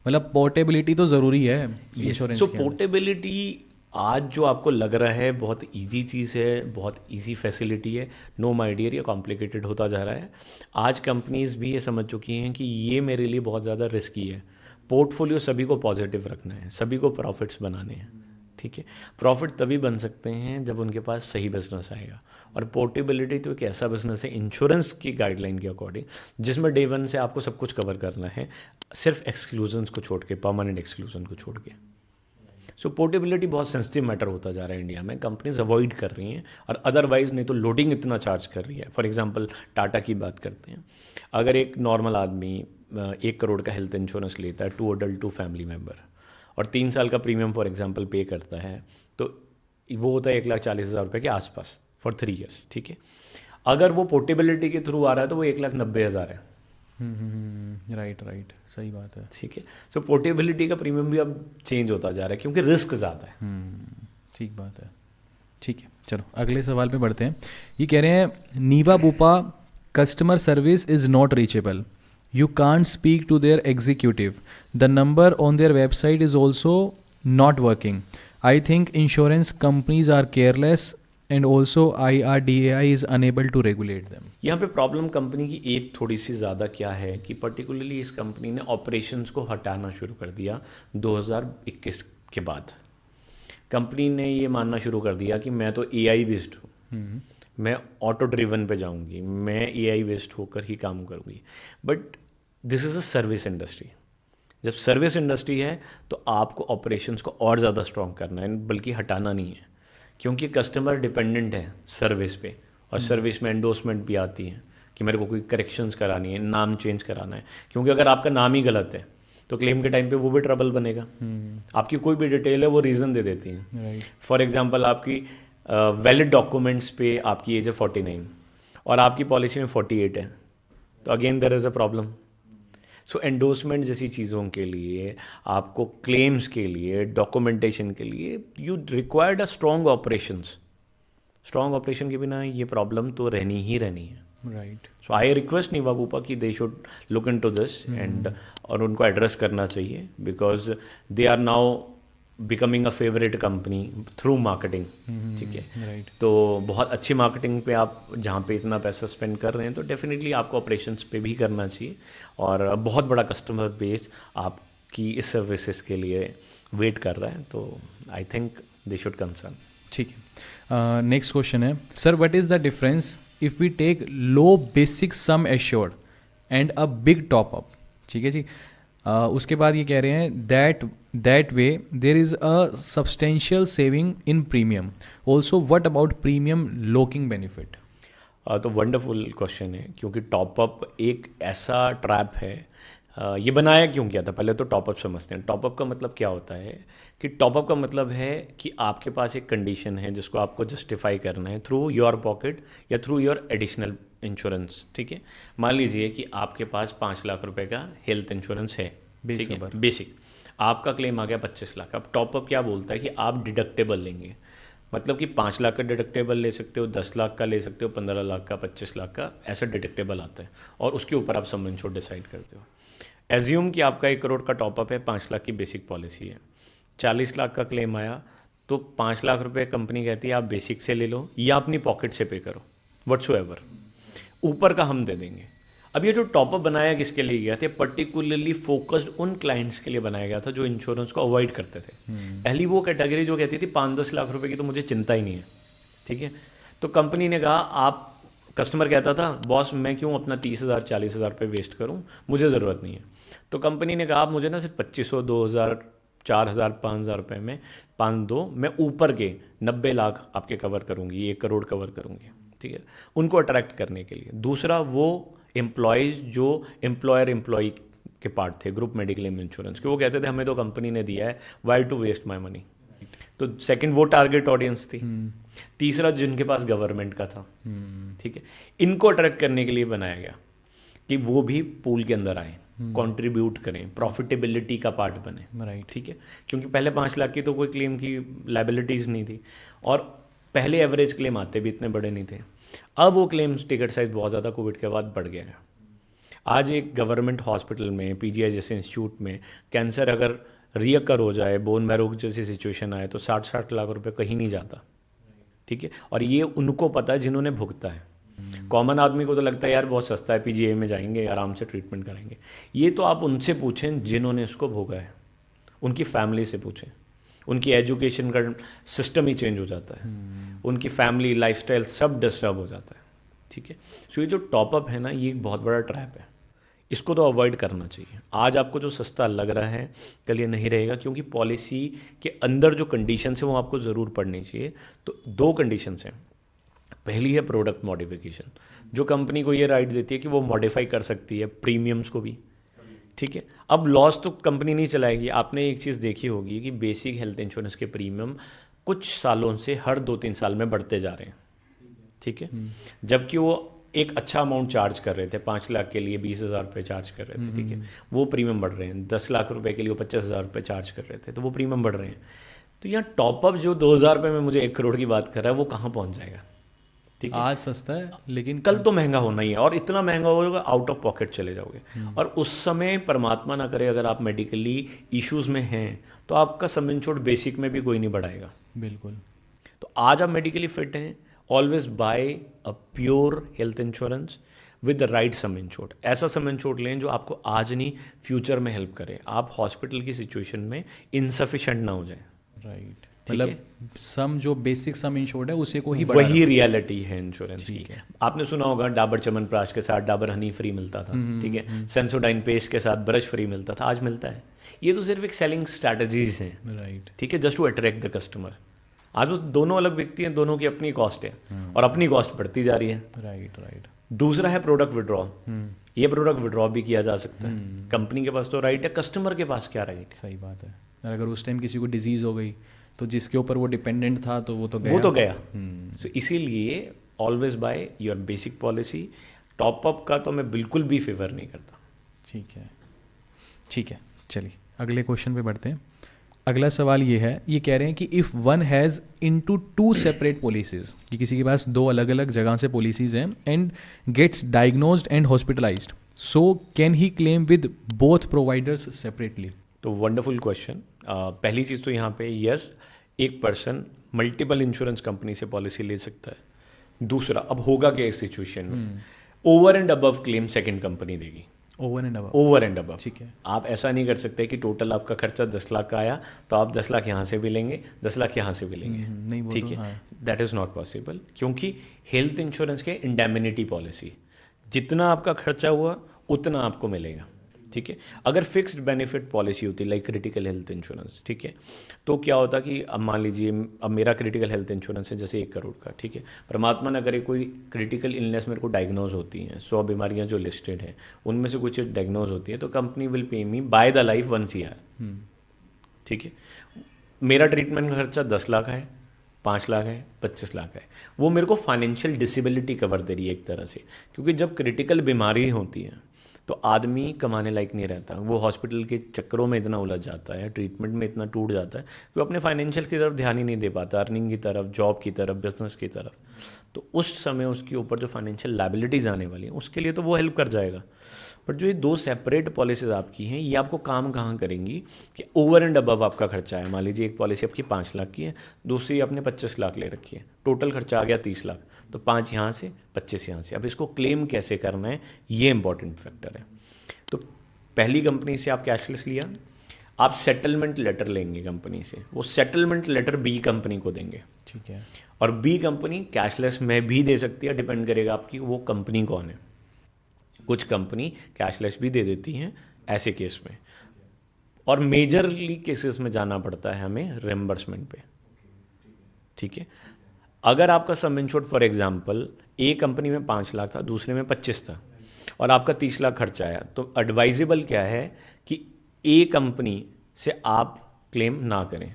मतलब पोर्टेबिलिटी तो ज़रूरी है इंश्योरेंस. सो पोर्टेबिलिटी आज जो आपको लग रहा है बहुत इजी चीज़ है, बहुत इजी फैसिलिटी है, नो माय डियर, ये कॉम्प्लिकेटेड होता जा रहा है. आज कंपनीज़ भी ये समझ चुकी हैं कि ये मेरे लिए बहुत ज़्यादा रिस्की है. पोर्टफोलियो सभी को पॉजिटिव रखना है, सभी को प्रॉफिट्स बनाने हैं. ठीक है, प्रॉफिट तभी बन सकते हैं जब उनके पास सही बिजनेस आएगा. और पोर्टेबिलिटी तो एक ऐसा बिजनेस है इंश्योरेंस की गाइडलाइन के अकॉर्डिंग जिसमें डे वन से आपको सब कुछ कवर करना है, सिर्फ एक्सक्लूजन्स को छोड़ के, परमानेंट एक्सक्लूजन को छोड़ के. सो पोर्टेबिलिटी बहुत सेंसिटिव मैटर होता जा रहा है इंडिया में. कंपनीज अवॉइड कर रही हैं और अदरवाइज नहीं तो लोडिंग इतना चार्ज कर रही है. फॉर एग्जांपल टाटा की बात करते हैं, अगर एक नॉर्मल आदमी 1 करोड़ का हेल्थ इंश्योरेंस लेता है, 2 अडल्ट 2 फैमिली मेम्बर, और 3 साल का प्रीमियम फॉर एग्जांपल पे करता है, तो वो होता है 1,40,000 रुपये के आसपास फॉर 3 ईयर्स, ठीक है। अगर वो पोर्टेबिलिटी के थ्रू आ रहा है तो वो 1,90,000 है। राइट राइट, सही बात है। ठीक है, सो पोर्टेबिलिटी का प्रीमियम भी अब चेंज होता जा रहा है क्योंकि रिस्क ज़्यादा है। ठीक बात है। ठीक है, चलो अगले सवाल पे बढ़ते हैं। ये कह रहे हैं Niva Bupa customer service is not reachable, you can't speak to their executive, the number on their website is also not working, I think insurance companies are careless and also IRDAI is unable to regulate them. यहाँ पे problem company की एक थोड़ी सी ज़्यादा क्या है कि particularly इस कंपनी ने ऑपरेशंस को हटाना शुरू कर दिया 2021 के बाद। कंपनी ने ये मानना शुरू कर दिया कि मैं तो AI बेस्ड हूँ, मैं ऑटो ड्रिवन पे जाऊँगी, मैं AI बेस्ड होकर ही काम करूँगी। But this is a service industry. जब सर्विस इंडस्ट्री है तो आपको ऑपरेशंस को और ज़्यादा स्ट्रॉन्ग करना है, बल्कि हटाना नहीं है, क्योंकि कस्टमर डिपेंडेंट है सर्विस पे, और सर्विस में एंडोर्समेंट भी आती है कि मेरे को कोई करेक्शंस करानी है, नाम चेंज कराना है, क्योंकि अगर आपका नाम ही गलत है तो क्लेम के टाइम पे वो भी ट्रबल बनेगा। आपकी कोई भी डिटेल है वो रीज़न दे देती हैं। फॉर एग्जांपल आपकी वैलिड डॉक्यूमेंट्स पे आपकी एज है 49 और आपकी पॉलिसी में 48 है, तो again there is a problem. So endorsement जैसी चीज़ों के लिए, आपको क्लेम्स के लिए, डॉक्यूमेंटेशन के लिए you required a strong operations. Strong operation के बिना ये प्रॉब्लम तो रहनी ही रहनी है। Right. So I request Niva Bupa कि they should look into this and, और उनको एड्रेस करना चाहिए, because they are now becoming a favourite company through marketing. ठीक है, राइट। तो बहुत अच्छी मार्केटिंग पे आप जहाँ पे इतना पैसा स्पेंड कर रहे हैं तो डेफिनेटली आपको ऑपरेशंस पे भी करना चाहिए, और बहुत बड़ा कस्टमर बेस आपकी इस सर्विसेज के लिए वेट कर रहा है, तो I think they should concern. ठीक है, नेक्स्ट क्वेश्चन है, sir what is the difference if we take low basic sum assured and a big top up. ठीक है जी। उसके बाद ये कह रहे हैं that way there is a substantial saving in premium, also what about premium locking benefit. तो वंडरफुल क्वेश्चन है, क्योंकि टॉपअप एक ऐसा ट्रैप है। ये बनाया क्यों किया था, पहले तो टॉपअप समझते हैं। टॉपअप का मतलब क्या होता है कि टॉपअप का मतलब है कि आपके पास एक कंडीशन है जिसको आपको जस्टिफाई करना है थ्रू योर पॉकेट या थ्रू योर एडिशनल इंश्योरेंस। ठीक है, मान लीजिए कि आपके पास 5 लाख रुपए का हेल्थ इंश्योरेंस है, बेसिक, आपका क्लेम आ गया 25 लाख। अब टॉपअप क्या बोलता है कि आप डिडक्टेबल लेंगे, मतलब कि 5 लाख का डिडक्टेबल ले सकते हो, 10 लाख का ले सकते हो, 15 लाख का, 25 लाख का, ऐसा डिडक्टेबल आता है, और उसके ऊपर आप सम इंश्योर्ड डिसाइड करते हो। एज्यूम कि आपका 1 करोड़ का टॉपअप है, 5 लाख की बेसिक पॉलिसी है, 40 लाख का क्लेम आया, तो 5 लाख रुपए कंपनी कहती है आप बेसिक से ले लो या अपनी पॉकेट से पे करो, व्हाटसोएवर, ऊपर का हम दे देंगे। अब ये जो टॉपअप बनाया किसके लिए गया था, पर्टिकुलरली फोकस्ड उन क्लाइंट्स के लिए बनाया गया था जो इंश्योरेंस को अवॉइड करते थे। पहली वो कैटेगरी जो कहती थी 5-10 लाख रुपए की तो मुझे चिंता ही नहीं है। ठीक है, तो कंपनी ने कहा, आप कस्टमर कहता था बॉस मैं क्यों अपना 30,000 40,000 रुपये वेस्ट करूं, मुझे ज़रूरत नहीं है। तो कंपनी ने कहा आप मुझे ना सिर्फ 2500 2,000 4,000 5,000 रुपये में 5 दो, मैं ऊपर के 90 लाख आपके कवर करूंगी, 1 करोड़ कवर करूंगी। ठीक है, उनको अट्रैक्ट करने के लिए। दूसरा वो एम्प्लॉयज़ जो एम्प्लॉयर एम्प्लॉई के पार्ट थे ग्रुप मेडिक्लेम इंश्योरेंस के, वो कहते थे हमें तो कंपनी ने दिया है, why to waste my money. तो सेकंड वो टारगेट ऑडियंस थी। तीसरा जिनके पास गवर्नमेंट का था। ठीक है, इनको अट्रैक्ट करने के लिए बनाया गया कि वो भी पूल के अंदर आए, कंट्रीब्यूट करें, प्रॉफिटेबिलिटी का पार्ट बने। राइट। ठीक है, क्योंकि पहले 5 लाख की तो कोई क्लेम की लाइबिलिटीज़ नहीं थी, और पहले एवरेज क्लेम आते भी इतने बड़े नहीं थे। अब वो क्लेम्स टिकट साइज बहुत ज़्यादा कोविड के बाद बढ़ गया है। आज एक गवर्नमेंट हॉस्पिटल में, PGI जैसे इंस्टीट्यूट में कैंसर अगर रियकर हो जाए, बोन मैरो जैसी सिचुएशन आए, तो 60-60 लाख रुपए कहीं नहीं जाता। ठीक है, और ये उनको पता है जिन्होंने भुगता है। कॉमन आदमी को तो लगता है यार बहुत सस्ता है, PGI में जाएंगे आराम से ट्रीटमेंट कराएंगे। ये तो आप उनसे पूछें जिन्होंने इसको भोगा है, उनकी फैमिली से पूछें। उनकी एजुकेशन का सिस्टम ही चेंज हो जाता है, उनकी फैमिली लाइफस्टाइल सब डिस्टर्ब हो जाता है। ठीक है, सो ये जो टॉपअप है ना, ये एक बहुत बड़ा ट्रैप है, इसको तो अवॉइड करना चाहिए। आज आपको जो सस्ता लग रहा है कल ये नहीं रहेगा, क्योंकि पॉलिसी के अंदर जो कंडीशंस है वो आपको ज़रूर पढ़नी चाहिए। तो 2 कंडीशंस हैं। पहली है प्रोडक्ट मॉडिफिकेशन, जो कंपनी को ये राइट देती है कि वो मॉडिफाई कर सकती है प्रीमियम्स को भी, ठीक है। अब लॉस तो कंपनी नहीं चलाएगी। आपने एक चीज़ देखी होगी कि बेसिक हेल्थ इंश्योरेंस के प्रीमियम कुछ सालों से हर 2-3 साल में बढ़ते जा रहे हैं, ठीक है। जबकि वो एक अच्छा अमाउंट चार्ज कर रहे थे, 5 लाख के लिए 20,000 रुपये चार्ज कर रहे थे, ठीक है। वो प्रीमियम बढ़ रहे हैं। 10 लाख रुपए के लिए वो 50,000 रुपये चार्ज कर रहे थे, तो वो प्रीमियम बढ़ रहे हैं। तो यहाँ टॉपअप जो 2,000 रुपये में मुझे 1 करोड़ की बात कर रहा है, वो कहाँ पहुँच जाएगा, ठीक है। आज सस्ता है लेकिन कल तो महंगा होना ही है, और इतना महंगा होगा आउट ऑफ पॉकेट चले जाओगे। और उस समय परमात्मा ना करे अगर आप मेडिकली इश्यूज में हैं तो आपका सम इंश्योर्ड बेसिक में भी कोई नहीं बढ़ाएगा। बिल्कुल। तो आज आप मेडिकली फिट हैं, always buy a pure health insurance with the right sum insured. ऐसा सम इंश्योर्ड लें जो आपको आज नहीं फ्यूचर में हेल्प करे, आप हॉस्पिटल की सिचुएशन में इनसफिशेंट ना हो जाए। राइट, ठीक मतलब सम जो बेसिक सम इंश्योर्ड है उसे को ही बढ़ा वही रियलिटी है इंश्योरेंस की। आपने सुना होगा डाबर च्यवनप्राश के साथ डाबर हनी फ्री मिलता था, ठीक है। सेंसोडाइन पेस्ट के साथ ब्रश फ्री मिलता था, आज मिलता है। ये तो सिर्फ एक सेलिंग स्ट्रैटेजीज हैं, राइट। ठीक है, just to attract the customer. आज वो दोनों अलग व्यक्ति हैं, दोनों की अपनी कॉस्ट है और अपनी कॉस्ट बढ़ती जा रही है। Right right. दूसरा है प्रोडक्ट विड्रॉ। ये प्रोडक्ट विड्रॉ भी किया जा सकता है। कंपनी के पास तो राइट है, कस्टमर के पास क्या राइट? सही बात है। और अगर उस टाइम किसी को डिजीज हो गई तो जिसके ऊपर वो डिपेंडेंट था तो वो तो गया। सो इसीलिए always by your basic policy. Top up का तो मैं बिल्कुल भी फेवर नहीं करता। ठीक है, चलिए अगले क्वेश्चन पे बढ़ते हैं। अगला सवाल ये है, ये कह रहे हैं कि if one has into 2 separate policies, कि किसी के पास 2 अलग अलग जगह से पॉलिसीज़ हैं, and gets diagnosed and hospitalised, so can he claim with both providers separately? तो वंडरफुल क्वेश्चन। पहली चीज़ तो यहाँ पे यस, एक पर्सन मल्टीपल इंश्योरेंस कंपनी से पॉलिसी ले सकता है। दूसरा, अब होगा क्या इस सिचुएशन में? Over and above claim second company देगी। Over and above? Over and above, ठीक है। आप ऐसा नहीं कर सकते कि टोटल आपका खर्चा 10 लाख का आया तो आप 10 लाख यहाँ से भी लेंगे, 10 लाख यहाँ से भी लेंगे, नहीं, वो ठीक तो, है। हाँ। दैट इज़ नॉट पॉसिबल, क्योंकि हेल्थ इंश्योरेंस के इंडेमिनिटी पॉलिसी, जितना आपका खर्चा हुआ उतना आपको मिलेगा, ठीक है। अगर फिक्स्ड बेनिफिट पॉलिसी होती लाइक क्रिटिकल हेल्थ इंश्योरेंस, ठीक है, तो क्या होता कि अब मान लीजिए अब मेरा क्रिटिकल हेल्थ इंश्योरेंस है जैसे 1 करोड़ का, ठीक है। परमात्मा न करे कोई क्रिटिकल इलनेस मेरे को डायग्नोज होती हैं, 100 बीमारियां जो लिस्टेड हैं उनमें से कुछ डायग्नोज होती है, तो company will pay me by the life 1 CR, ठीक है। मेरा ट्रीटमेंट का खर्चा 10 लाख है, 5 लाख है, 25 लाख है, वो मेरे को फाइनेंशियल डिसेबिलिटी कवर दे रही है एक तरह से। क्योंकि जब क्रिटिकल बीमारी होती है तो आदमी कमाने लायक नहीं रहता, वो हॉस्पिटल के चक्करों में इतना उलझ जाता है, ट्रीटमेंट में इतना टूट जाता है कि वो अपने फाइनेंशियल की तरफ ध्यान ही नहीं दे पाता, अर्निंग की तरफ, जॉब की तरफ, बिजनेस की तरफ। तो उस समय उसके ऊपर जो फाइनेंशियल लायबिलिटीज़ आने वाली हैं उसके लिए तो वो हेल्प कर जाएगा। बट जो ये 2 सेपरेट पॉलिसीज़ आपकी हैं, ये आपको काम कहाँ करेंगी कि ओवर एंड अबव आपका खर्चा है। मान लीजिए एक पॉलिसी आपकी 5 लाख की है, दूसरी आपने 25 लाख ले रखी है, टोटल खर्चा आ गया 30 लाख, तो 5 यहाँ से 25 यहाँ से। अब इसको क्लेम कैसे करना है, ये इंपॉर्टेंट फैक्टर है। तो पहली कंपनी से आप कैशलेस लिया, आप सेटलमेंट लेटर लेंगे कंपनी से, वो सेटलमेंट लेटर बी कंपनी को देंगे, ठीक है। और बी कंपनी कैशलेस में भी दे सकती है, डिपेंड करेगा आपकी वो कंपनी कौन है। कुछ कंपनी कैशलेस भी दे देती हैं ऐसे केस में, और मेजरली केसेस में जाना पड़ता है हमें रिम्बर्समेंट पे, ठीक है। अगर आपका सम insured for example A company में 5 लाख था, दूसरे में 25 था, और आपका 30 लाख खर्चा आया, तो एडवाइजेबल क्या है कि ए कंपनी से आप क्लेम ना करें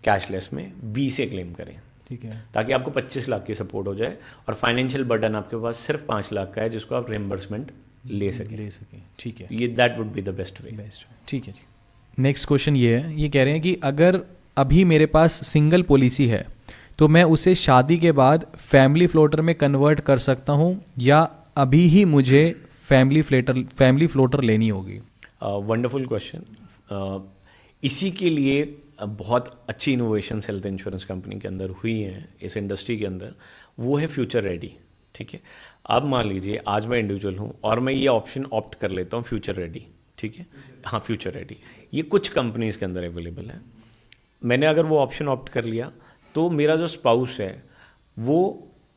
कैशलेस में, बी से क्लेम करें, ठीक है, ताकि आपको 25 लाख की सपोर्ट हो जाए और फाइनेंशियल बर्डन आपके पास सिर्फ 5 लाख का है जिसको आप रिम्बर्समेंट ले सकें, ठीक है। ये that would be the best way. ठीक है जी। नेक्स्ट क्वेश्चन ये है, ये कह रहे हैं कि अगर अभी मेरे पास सिंगल पॉलिसी है तो मैं उसे शादी के बाद फैमिली फ्लोटर में कन्वर्ट कर सकता हूँ, या अभी ही मुझे फैमिली फ्लोटर लेनी होगी? Wonderful question. इसी के लिए बहुत अच्छी इनोवेशन हेल्थ इंश्योरेंस कंपनी के अंदर हुई हैं इस इंडस्ट्री के अंदर, वो है फ्यूचर रेडी, ठीक है। अब मान लीजिए आज मैं इंडिविजुअल हूँ और मैं ये ऑप्शन ऑप्ट कर लेता हूँ फ्यूचर रेडी, ठीक है। हाँ, फ्यूचर रेडी ये कुछ कंपनीज के अंदर अवेलेबल है। मैंने अगर वो ऑप्शन ऑप्ट कर लिया तो मेरा जो स्पाउस है वो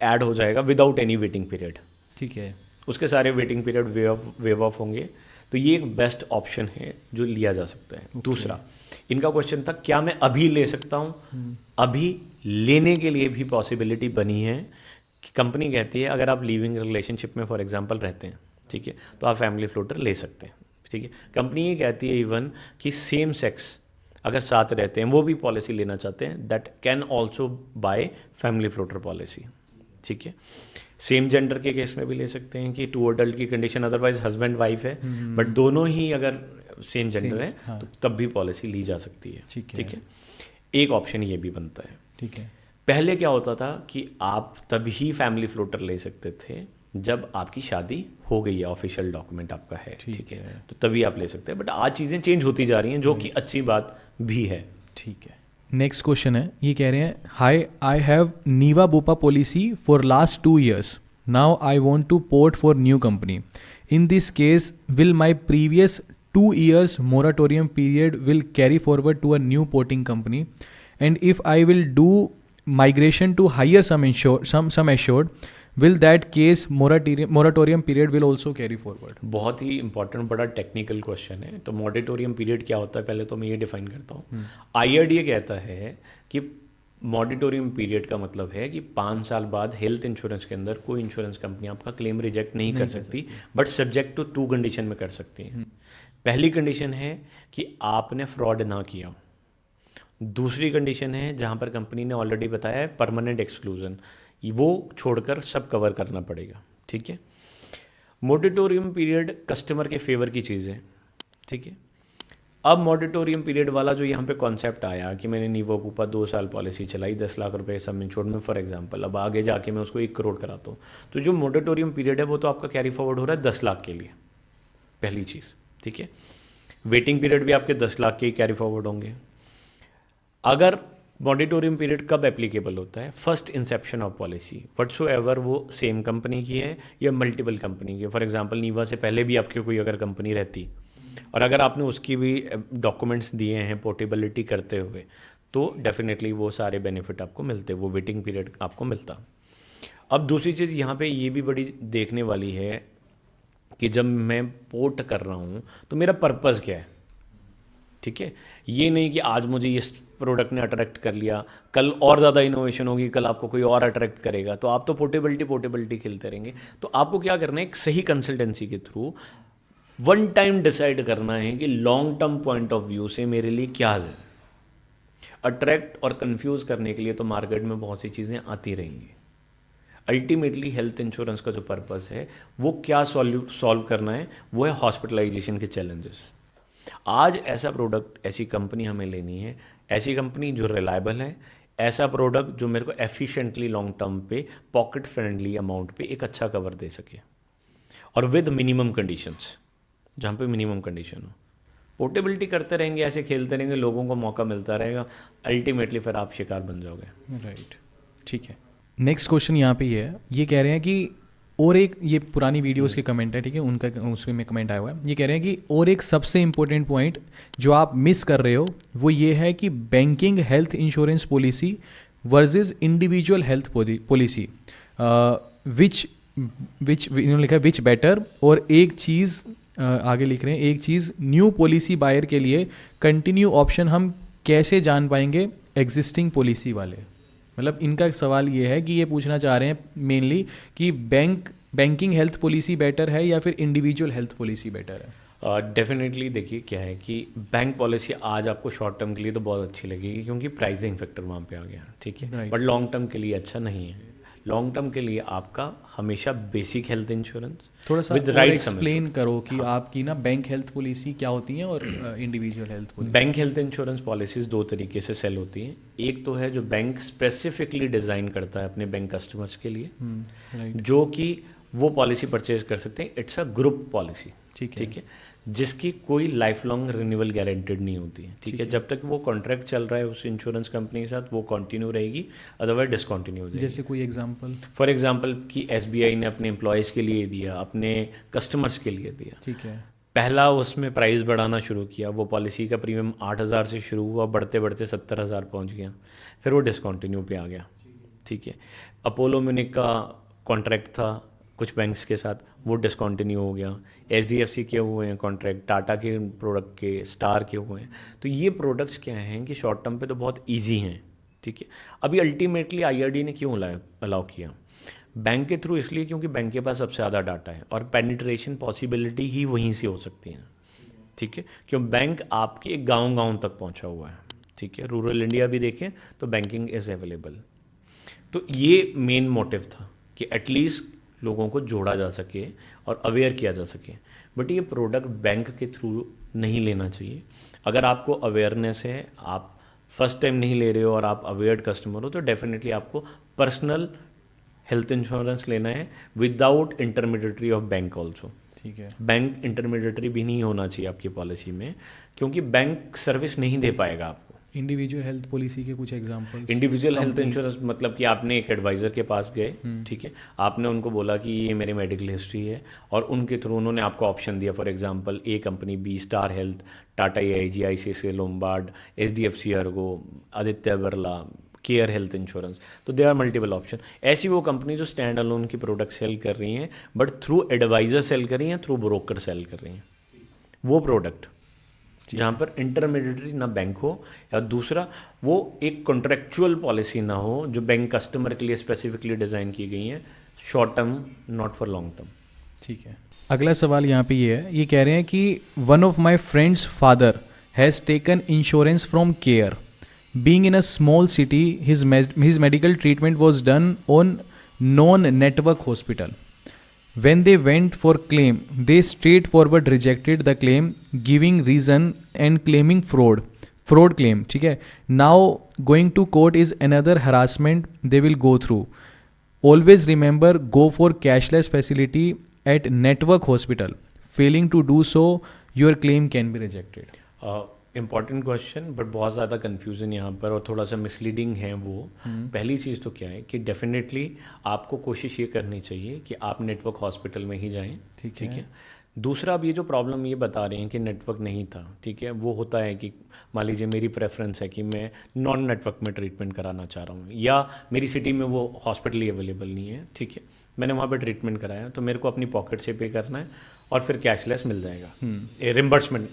ऐड हो जाएगा विदाउट एनी वेटिंग पीरियड, ठीक है। उसके सारे वेटिंग पीरियड वेव ऑफ होंगे। तो ये एक बेस्ट ऑप्शन है जो लिया जा सकता है। दूसरा, इनका क्वेश्चन था क्या मैं अभी ले सकता हूँ? अभी लेने के लिए भी पॉसिबिलिटी बनी है कि कंपनी कहती है अगर आप लिविंग रिलेशनशिप में फॉर एग्जांपल रहते हैं, ठीक है, तो आप फैमिली फ्लोटर ले सकते हैं। ठीक है। कंपनी ये कहती है इवन कि सेम सेक्स अगर साथ रहते हैं वो भी पॉलिसी लेना चाहते हैं, that can also buy family floater policy, ठीक है। सेम जेंडर के केस में भी ले सकते हैं कि टू अडल्ट की कंडीशन, अदरवाइज हस्बैंड वाइफ है बट दोनों ही अगर सेम जेंडर है हाँ। तो तब भी पॉलिसी ली जा सकती है, ठीक है। एक ऑप्शन ये भी बनता है, ठीक है। पहले क्या होता था कि आप तभी फैमिली फ्लोटर ले सकते थे जब आपकी शादी हो गई है, ऑफिशियल डॉक्यूमेंट आपका है, ठीक है, तो तभी आप ले सकते हैं। बट आज चीज़ें चेंज होती जा रही हैं जो कि अच्छी बात भी है, ठीक है। नेक्स्ट क्वेश्चन है, ये कह रहे हैं, hi I have Niva Bupa policy for last 2 years, now I want to port for new company, in this case will my previous 2 years moratorium period will carry forward to a new porting company, and if I will do migration to hire some assured, will that case moratorium period will also carry forward? बहुत ही important बड़ा technical question है। तो मॉडिटोरियम period क्या होता है, पहले तो मैं ये डिफाइन करता हूँ। IRDA कहता है कि मॉडिटोरियम पीरियड का मतलब है कि 5 साल बाद हेल्थ इंश्योरेंस के अंदर कोई इंश्योरेंस कंपनी आपका क्लेम रिजेक्ट नहीं कर सकती, बट सब्जेक्ट टू 2 कंडीशन में कर सकती है। पहली कंडीशन है कि आपने फ्रॉड ना किया, दूसरी कंडीशन है जहाँ पर कंपनी ने ऑलरेडी बताया है परमानेंट एक्सक्लूजन, वो छोड़कर सब कवर करना पड़ेगा, ठीक है। मॉडिटोरियम पीरियड कस्टमर के फेवर की चीज़ है, ठीक है। अब मॉडिटोरियम पीरियड वाला जो यहाँ पे कॉन्सेप्ट आया कि मैंने नीवा पुपा 2 साल पॉलिसी चलाई 10 लाख रुपए सम इंश्योर्ड में फॉर एग्जांपल, अब आगे जाके मैं उसको 1 करोड़ कराता हूँ, तो जो मॉडिटोरियम पीरियड है वो तो आपका कैरी फॉरवर्ड हो रहा है 10 लाख के लिए, पहली चीज़, ठीक है। वेटिंग पीरियड भी आपके 10 लाख के ही कैरी फॉरवर्ड होंगे। अगर मॉडिटोरियम पीरियड कब एप्लीकेबल होता है, first inception of policy, whatsoever वो सेम कंपनी की है या मल्टीपल कंपनी की है। फॉर एग्जांपल नीवा से पहले भी आपकी कोई अगर कंपनी रहती और अगर आपने उसकी भी डॉक्यूमेंट्स दिए हैं पोर्टेबिलिटी करते हुए, तो डेफिनेटली वो सारे बेनिफिट आपको मिलते, वो वेटिंग पीरियड आपको मिलता। अब दूसरी चीज़ यहाँ पे ये भी बड़ी देखने वाली है कि जब मैं पोर्ट कर रहा हूँ तो मेरा पर्पज़ क्या है, ठीक है। ये नहीं कि आज मुझे इस प्रोडक्ट ने अट्रैक्ट कर लिया, कल और ज़्यादा इनोवेशन होगी, कल आपको कोई और अट्रैक्ट करेगा, तो आप तो पोर्टेबिलिटी खेलते रहेंगे। तो आपको क्या करना है, एक सही कंसल्टेंसी के थ्रू वन टाइम डिसाइड करना है कि long term point of view से मेरे लिए क्या है। अट्रैक्ट और कंफ्यूज करने के लिए तो मार्केट में बहुत सी चीज़ें आती रहेंगी। अल्टीमेटली हेल्थ इंश्योरेंस का जो पर्पस है वो क्या सॉल्व करना है, वो है हॉस्पिटलाइजेशन के चैलेंजेस। आज ऐसा प्रोडक्ट, ऐसी कंपनी हमें लेनी है, ऐसी कंपनी जो रिलायबल है, ऐसा प्रोडक्ट जो मेरे को एफिशिएंटली लॉन्ग टर्म पे पॉकेट फ्रेंडली अमाउंट पे एक अच्छा कवर दे सके, और विद मिनिमम कंडीशंस, जहाँ पे मिनिमम कंडीशन हो। पोर्टेबिलिटी करते रहेंगे, ऐसे खेलते रहेंगे, लोगों को मौका मिलता रहेगा, अल्टीमेटली फिर आप शिकार बन जाओगे। राइट, ठीक है। नेक्स्ट क्वेश्चन यहाँ पे ये है, ये कह रहे हैं कि और एक, ये पुरानी वीडियोस के कमेंट है, ठीक है, उनका उसमें कमेंट आया हुआ है। ये कह रहे हैं कि और एक सबसे इम्पोर्टेंट पॉइंट जो आप मिस कर रहे हो वो ये है कि banking health insurance policy versus individual health policy, which इन्होंने लिखा है विच बेटर, और एक चीज़ आगे लिख रहे हैं, एक चीज़ न्यू पॉलिसी बायर के लिए कंटिन्यू ऑप्शन हम कैसे जान पाएंगे एग्जिस्टिंग पॉलिसी वाले। मतलब इनका सवाल ये है कि ये पूछना चाह रहे हैं मेनली कि बैंकिंग हेल्थ पॉलिसी बेटर है या फिर इंडिविजुअल हेल्थ पॉलिसी बेटर है। डेफिनेटली देखिए क्या है कि बैंक पॉलिसी आज आपको शॉर्ट टर्म के लिए तो बहुत अच्छी लगेगी क्योंकि प्राइसिंग फैक्टर वहाँ पे आ गया, ठीक है, बट लॉन्ग टर्म के लिए अच्छा नहीं है। लॉन्ग टर्म के लिए आपका हमेशा बेसिक हेल्थ इंश्योरेंस थोड़ा सा और एक्सप्लेन करो कि आपकी ना बैंक हेल्थ पॉलिसी क्या होती है और individual health policy. Bank health insurance policies 2 तरीके से सेल होती हैं। एक तो है जो बैंक स्पेसिफिकली डिज़ाइन करता है अपने बैंक कस्टमर्स के लिए, जो कि वो पॉलिसी परचेज कर सकते हैं। इट्स अ ग्रुप पॉलिसी, ठीक है, जिसकी कोई लाइफ लॉन्ग रिन्यूअल गारंटेड नहीं होती है, ठीक है। जब तक वो कॉन्ट्रैक्ट चल रहा है उस इंश्योरेंस कंपनी के साथ वो कंटिन्यू रहेगी, अदरवाइज डिसकंटिन्यू हो जाएगी। जैसे कोई एग्जांपल, फॉर एग्जांपल कि SBI ने अपने एम्प्लॉयज़ के लिए दिया, अपने कस्टमर्स के लिए दिया, ठीक है। पहला उसमें प्राइस बढ़ाना शुरू किया, वो पॉलिसी का प्रीमियम 8,000 से शुरू हुआ, बढ़ते बढ़ते 70,000 पहुँच गया, फिर वो डिसकंटिन्यू पे आ गया, ठीक है। अपोलो म्यूनिक का कॉन्ट्रैक्ट था कुछ बैंक्स के साथ, वो डिसकंटिन्यू हो गया। HDFC के हुए हैं कॉन्ट्रैक्ट, टाटा के प्रोडक्ट के, स्टार के हुए हैं। तो ये प्रोडक्ट्स क्या हैं कि शॉर्ट टर्म पे तो बहुत इजी हैं, ठीक है। अभी अल्टीमेटली IRD ने क्यों अलाउ किया बैंक के थ्रू, इसलिए क्योंकि बैंक के पास सबसे ज़्यादा डाटा है और पेनिट्रेशन पॉसिबिलिटी ही वहीं से हो सकती है, ठीक है, क्यों बैंक आपके गांव-गांव तक पहुंचा हुआ है, ठीक है। रूरल इंडिया भी देखें तो बैंकिंग इज़ अवेलेबल। तो ये मेन मोटिव था कि एटलीस्ट लोगों को जोड़ा जा सके और अवेयर किया जा सके। बट ये प्रोडक्ट बैंक के थ्रू नहीं लेना चाहिए। अगर आपको अवेयरनेस है, आप फर्स्ट टाइम नहीं ले रहे हो और आप अवेयर्ड कस्टमर हो, तो डेफिनेटली आपको पर्सनल हेल्थ इंश्योरेंस लेना है without intermediary of bank also. ठीक है। बैंक इंटरमीडिएटरी भी नहीं होना चाहिए आपकी पॉलिसी में, क्योंकि बैंक सर्विस नहीं दे पाएगा आपको। इंडिविजुअल हेल्थ पॉलिसी के कुछ एग्जांपल्स। इंडिविजुअल हेल्थ इंश्योरेंस मतलब कि आपने एक एडवाइज़र के पास गए, ठीक है, आपने उनको बोला कि ये मेरी मेडिकल हिस्ट्री है, और उनके थ्रू उन्होंने आपको ऑप्शन दिया, for example A company, B Star Health, Tata AIG, ICICI Lombard, HDFC Ergo, Aditya Birla, Care Health Insurance. तो दे आर मल्टीपल ऑप्शन। ऐसी वो कंपनी जो स्टैंड अलोन की प्रोडक्ट सेल कर रही हैं, बट थ्रू एडवाइज़र सेल कर रही हैं, थ्रू ब्रोकर सेल कर रही हैं वो प्रोडक्ट, जहाँ पर इंटरमीडिएटरी ना बैंक हो, या दूसरा वो एक कॉन्ट्रेक्चुअल पॉलिसी ना हो जो बैंक कस्टमर के लिए स्पेसिफिकली डिज़ाइन की गई हैं, short term not for long term. ठीक है। अगला सवाल यहाँ पे ये है, ये कह रहे हैं कि one of my friends father has taken insurance from care, being in a small city, his medical treatment was done on non network hospital. When they went for claim, they straightforward rejected the claim, giving reason and claiming fraud claim. ठीक है. Now going to court is another harassment they will go through. Always remember, go for cashless facility at network hospital. Failing to do so, your claim can be rejected. Important question, but बहुत ज़्यादा confusion यहाँ पर और थोड़ा सा misleading है वो। पहली चीज़ तो क्या है कि डेफिनेटली आपको कोशिश ये करनी चाहिए कि आप नेटवर्क हॉस्पिटल में ही जाएं, ठीक है। दूसरा, अब ये जो प्रॉब्लम ये बता रहे हैं कि नेटवर्क नहीं था, ठीक है, वो होता है कि मान लीजिए मेरी प्रेफरेंस है कि मैं नॉन नेटवर्क में ट्रीटमेंट कराना चाह रहा हूँ, या मेरी सिटी में वो हॉस्पिटल ही अवेलेबल नहीं है, ठीक है, मैंने वहाँ पर ट्रीटमेंट कराया, तो मेरे को अपनी पॉकेट से पे करना है और फिर कैशलेस मिल जाएगा, रिम्बर्समेंट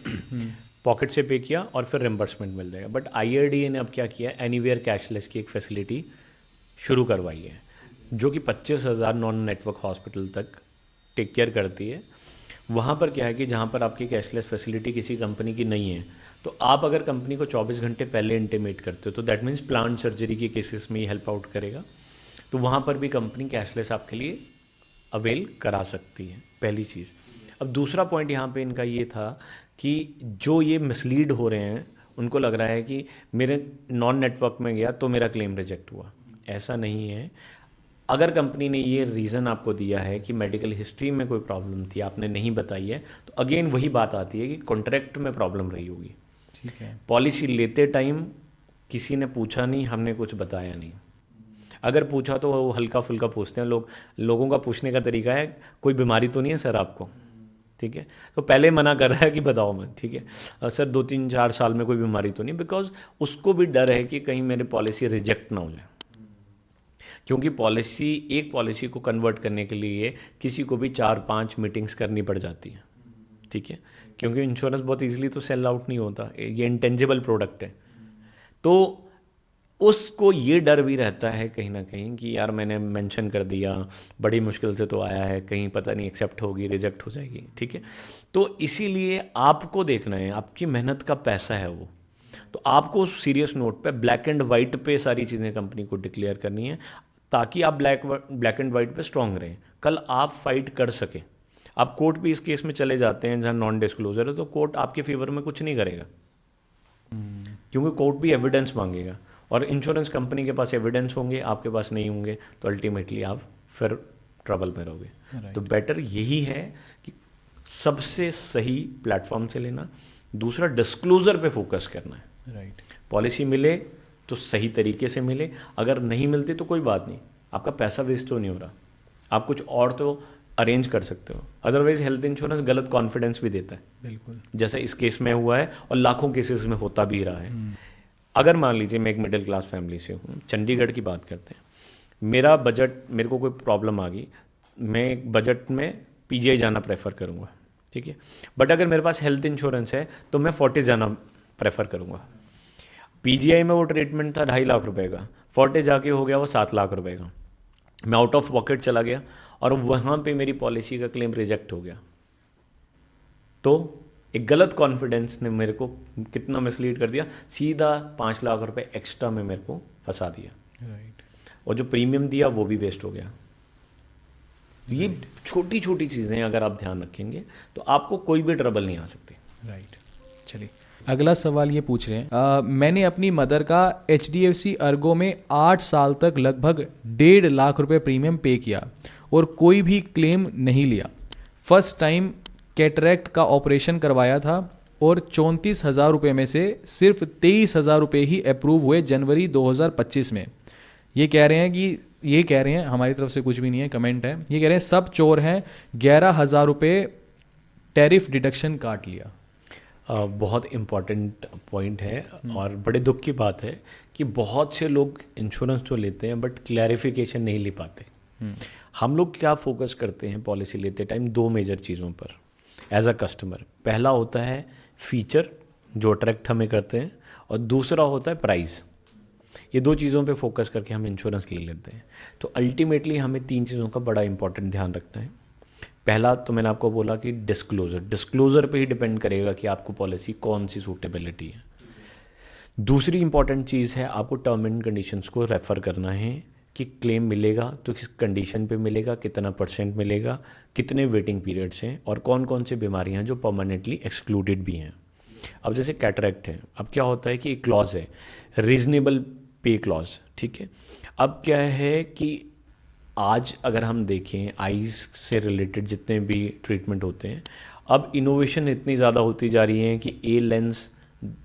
पॉकेट से पे किया और फिर रिम्बर्समेंट मिल जाएगा। बट IRDA ने अब क्या किया, एनीवेयर कैशलेस की एक फैसिलिटी शुरू करवाई है, जो कि 25,000 नॉन नेटवर्क हॉस्पिटल तक टेक केयर करती है। वहाँ पर क्या है कि जहाँ पर आपकी कैशलेस फैसिलिटी किसी कंपनी की नहीं है, तो आप अगर कंपनी को 24 घंटे पहले इंटीमेट करते हो, तो दैट मीन्स प्लांट सर्जरी के केसेस में ये हेल्प आउट करेगा। तो वहाँ पर भी कंपनी कैशलेस आपके लिए अवेल करा सकती है, पहली चीज़। अब दूसरा पॉइंट यहाँ पे इनका ये था कि जो ये मिसलीड हो रहे हैं, उनको लग रहा है कि मेरे नॉन नेटवर्क में गया तो मेरा क्लेम रिजेक्ट हुआ। ऐसा नहीं है। अगर कंपनी ने ये रीज़न आपको दिया है कि मेडिकल हिस्ट्री में कोई प्रॉब्लम थी, आपने नहीं बताई है, तो अगेन वही बात आती है कि कॉन्ट्रैक्ट में प्रॉब्लम रही होगी, ठीक है। पॉलिसी लेते टाइम किसी ने पूछा नहीं, हमने कुछ बताया नहीं। अगर पूछा तो वो हल्का फुल्का पूछते हैं लोगों का पूछने का तरीका है, कोई बीमारी तो नहीं है सर आपको, ठीक है, तो पहले मना कर रहा है कि बताओ मत, ठीक है सर 2-3-4 साल में कोई बीमारी तो नहीं, बिकॉज उसको भी डर है कि कहीं मेरी पॉलिसी रिजेक्ट ना हो जाए, क्योंकि एक पॉलिसी को कन्वर्ट करने के लिए किसी को भी 4-5 मीटिंग्स करनी पड़ जाती है, ठीक है, क्योंकि इंश्योरेंस बहुत ईजिली तो सेल आउट नहीं होता, ये इंटेंजिबल प्रोडक्ट है। तो उसको ये डर भी रहता है कहीं ना कहीं कि यार मैंने मेंशन कर दिया, बड़ी मुश्किल से तो आया है, कहीं पता नहीं एक्सेप्ट होगी, रिजेक्ट हो जाएगी, ठीक है। तो इसीलिए आपको देखना है, आपकी मेहनत का पैसा है वो, तो आपको उस सीरियस नोट पे ब्लैक एंड वाइट पे सारी चीज़ें कंपनी को डिक्लेयर करनी है, ताकि आप ब्लैक एंड वाइट पे स्ट्रांग रहें, कल आप फाइट कर सकें। आप कोर्ट भी इस केस में चले जाते हैं जहाँ नॉन डिस्क्लोजर है, तो कोर्ट आपके फेवर में कुछ नहीं करेगा, क्योंकि कोर्ट भी एविडेंस मांगेगा, और इंश्योरेंस कंपनी के पास एविडेंस होंगे, आपके पास नहीं होंगे, तो अल्टीमेटली आप फिर ट्रबल में रहोगे। तो बेटर यही है कि सबसे सही प्लेटफॉर्म से लेना, दूसरा डिस्क्लोजर पे फोकस करना है। राइट। पॉलिसी मिले तो सही तरीके से मिले, अगर नहीं मिलती तो कोई बात नहीं, आपका पैसा वेस्ट तो नहीं हो रहा, आप कुछ और तो अरेंज कर सकते हो। अदरवाइज हेल्थ इंश्योरेंस गलत कॉन्फिडेंस भी देता है, बिल्कुल, जैसा इस केस में हुआ है और लाखों केसेस में होता भी रहा है। अगर मान लीजिए मैं एक मिडिल क्लास फैमिली से हूँ, चंडीगढ़ की बात करते हैं, मेरा बजट, मेरे को कोई प्रॉब्लम आ गई, मैं एक बजट में PGI जाना प्रेफर करूँगा, ठीक है, बट अगर मेरे पास हेल्थ इंश्योरेंस है तो मैं फोर्टिस जाना प्रेफर करूँगा। PGI में वो ट्रीटमेंट था 2.5 लाख रुपए का, फोर्टिस जाके हो गया वो 7 लाख रुपए का, मैं आउट ऑफ पॉकेट चला गया और वहाँ पे मेरी पॉलिसी का क्लेम रिजेक्ट हो गया, तो एक गलत कॉन्फिडेंस ने मेरे को कितना मिसलीड कर दिया, सीधा 5 लाख रुपए एक्स्ट्रा में मेरे को फंसा दिया। राइट। और जो प्रीमियम दिया वो भी वेस्ट हो गया। ये छोटी छोटी चीज़ें अगर आप ध्यान रखेंगे तो आपको कोई भी ट्रबल नहीं आ सकती। राइट। चलिए अगला सवाल ये पूछ रहे हैं, मैंने अपनी मदर का HDFC अर्गो में 8 साल तक लगभग 1.5 लाख रुपए प्रीमियम पे किया और कोई भी क्लेम नहीं लिया। फर्स्ट टाइम कैटरैक्ट का ऑपरेशन करवाया था और 34,000 रुपये में से सिर्फ 23,000 रुपये ही अप्रूव हुए जनवरी 2025 में। ये कह रहे हैं हमारी तरफ से कुछ भी नहीं है, कमेंट है, ये कह रहे हैं सब चोर हैं, 11,000 रुपये टैरिफ डिडक्शन काट लिया। बहुत इम्पॉर्टेंट पॉइंट है और बड़े दुख की बात है कि बहुत से लोग इंश्योरेंस तो लेते हैं बट क्लैरिफिकेशन नहीं ले पाते। हम लोग क्या फोकस करते हैं पॉलिसी लेते टाइम 2 मेजर चीज़ों पर एज अ कस्टमर। पहला होता है फीचर जो अट्रैक्ट हमें करते हैं और दूसरा होता है प्राइस। ये 2 चीज़ों पे फोकस करके हम इंश्योरेंस ले लेते हैं। तो अल्टीमेटली हमें 3 चीज़ों का बड़ा इंपॉर्टेंट ध्यान रखना है। पहला तो मैंने आपको बोला कि डिस्क्लोज़र पे ही डिपेंड करेगा कि आपको पॉलिसी कौन सी सूटेबिलिटी है। दूसरी इंपॉर्टेंट चीज़ है आपको टर्म एंड कंडीशंस को रेफ़र करना है कि क्लेम मिलेगा तो किस कंडीशन पे मिलेगा, कितना % मिलेगा, कितने वेटिंग पीरियड्स हैं और कौन कौन सी बीमारियां जो परमानेंटली एक्सक्लूडेड भी हैं। अब जैसे कैटरैक्ट है, अब क्या होता है कि एक क्लॉज है रीजनेबल पे क्लॉज, ठीक है। अब क्या है कि आज अगर हम देखें आईज से रिलेटेड जितने भी ट्रीटमेंट होते हैं, अब इनोवेशन इतनी ज़्यादा होती जा रही है कि ए लेंस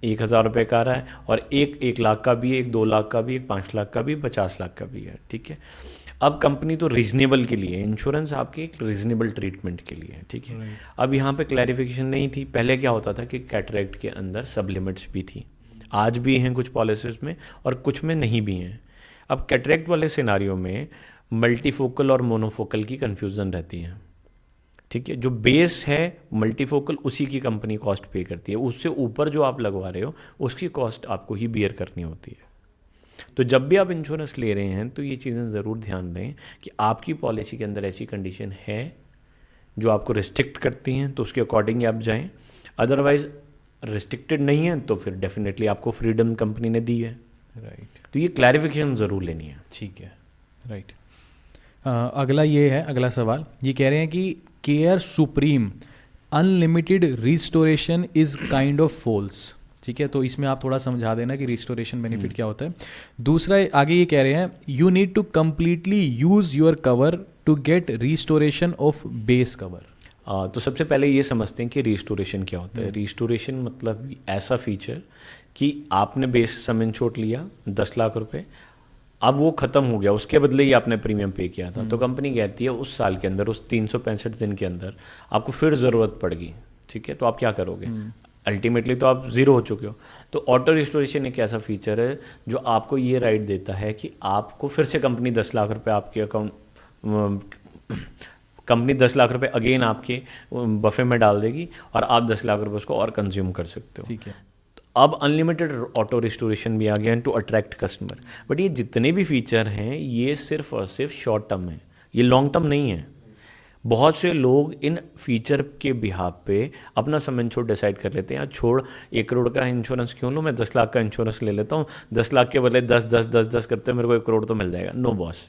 1,000 रुपये का आ रहा है और एक 1 लाख का भी है, एक 2 लाख का भी, एक 5 लाख का भी, 50 लाख का भी है, ठीक है। अब कंपनी तो रीजनेबल के लिए, इंश्योरेंस आपके एक रीजनेबल ट्रीटमेंट के लिए है, ठीक है। अब यहाँ पे क्लैरिफिकेशन नहीं थी। पहले क्या होता था कि कैटरैक्ट के अंदर सब लिमिट्स भी थी, आज भी हैं कुछ पॉलिसीज में और कुछ में नहीं भी हैं। अब कैटरैक्ट वाले सिनारियो में मल्टीफोकल और मोनोफोकल की कन्फ्यूज़न रहती है, ठीक है। जो बेस है मल्टीफोकल उसी की कंपनी कॉस्ट पे करती है, उससे ऊपर जो आप लगवा रहे हो उसकी कॉस्ट आपको ही बियर करनी होती है। तो जब भी आप इंश्योरेंस ले रहे हैं तो ये चीज़ें ज़रूर ध्यान दें कि आपकी पॉलिसी के अंदर ऐसी कंडीशन है जो आपको रिस्ट्रिक्ट करती हैं तो उसके अकॉर्डिंग आप जाएं। अदरवाइज रिस्ट्रिक्टेड नहीं है तो फिर डेफिनेटली आपको फ्रीडम कंपनी ने दी है। राइट। तो ये क्लैरिफिकेशन ज़रूर लेनी है। ठीक है। राइट। अगला ये है, अगला सवाल ये कह रहे हैं कि Care Supreme unlimited restoration is kind of false. ठीक है, तो इसमें आप थोड़ा समझा देना कि रिस्टोरेशन बेनिफिट क्या होता है। दूसरा आगे ये कह रहे हैं you need to completely use your cover to get restoration of base cover. तो सबसे पहले ये समझते हैं कि रिस्टोरेशन क्या होता है। रिस्टोरेशन मतलब ऐसा फीचर कि आपने बेस सम इंश्योर्ड लिया 10 लाख रुपए, अब वो ख़त्म हो गया, उसके बदले ही आपने प्रीमियम पे किया था, तो कंपनी कहती है उस साल के अंदर, उस 365 दिन के अंदर आपको फिर ज़रूरत पड़ेगी, ठीक है, तो आप क्या करोगे? अल्टीमेटली तो आप ज़ीरो हो चुके हो। तो ऑटो रिस्टोरेशन एक ऐसा फीचर है जो आपको ये राइट देता है कि आपको फिर से कंपनी 10 लाख रुपए आपके कंपनी 10 लाख रुपए अगेन आपके बफे में डाल देगी और आप 10 लाख रुपए उसको और कंज्यूम कर सकते हो। ठीक है। अब अनलिमिटेड ऑटो रिस्टोरेशन भी आ गया टू अट्रैक्ट कस्टमर। बट ये जितने भी फीचर हैं ये सिर्फ और सिर्फ शॉर्ट टर्म है, ये लॉन्ग टर्म नहीं है। बहुत से लोग इन फीचर के बिहाफ पे अपना सम इंश्योर डिसाइड कर लेते हैं, छोड़ 1 करोड़ का इंश्योरेंस क्यों लूँ, मैं 10 लाख का इंश्योरेंस ले लेता हूँ, 10 लाख के बदले 10 करते मेरे को 1 करोड़ तो मिल जाएगा। नो बॉस,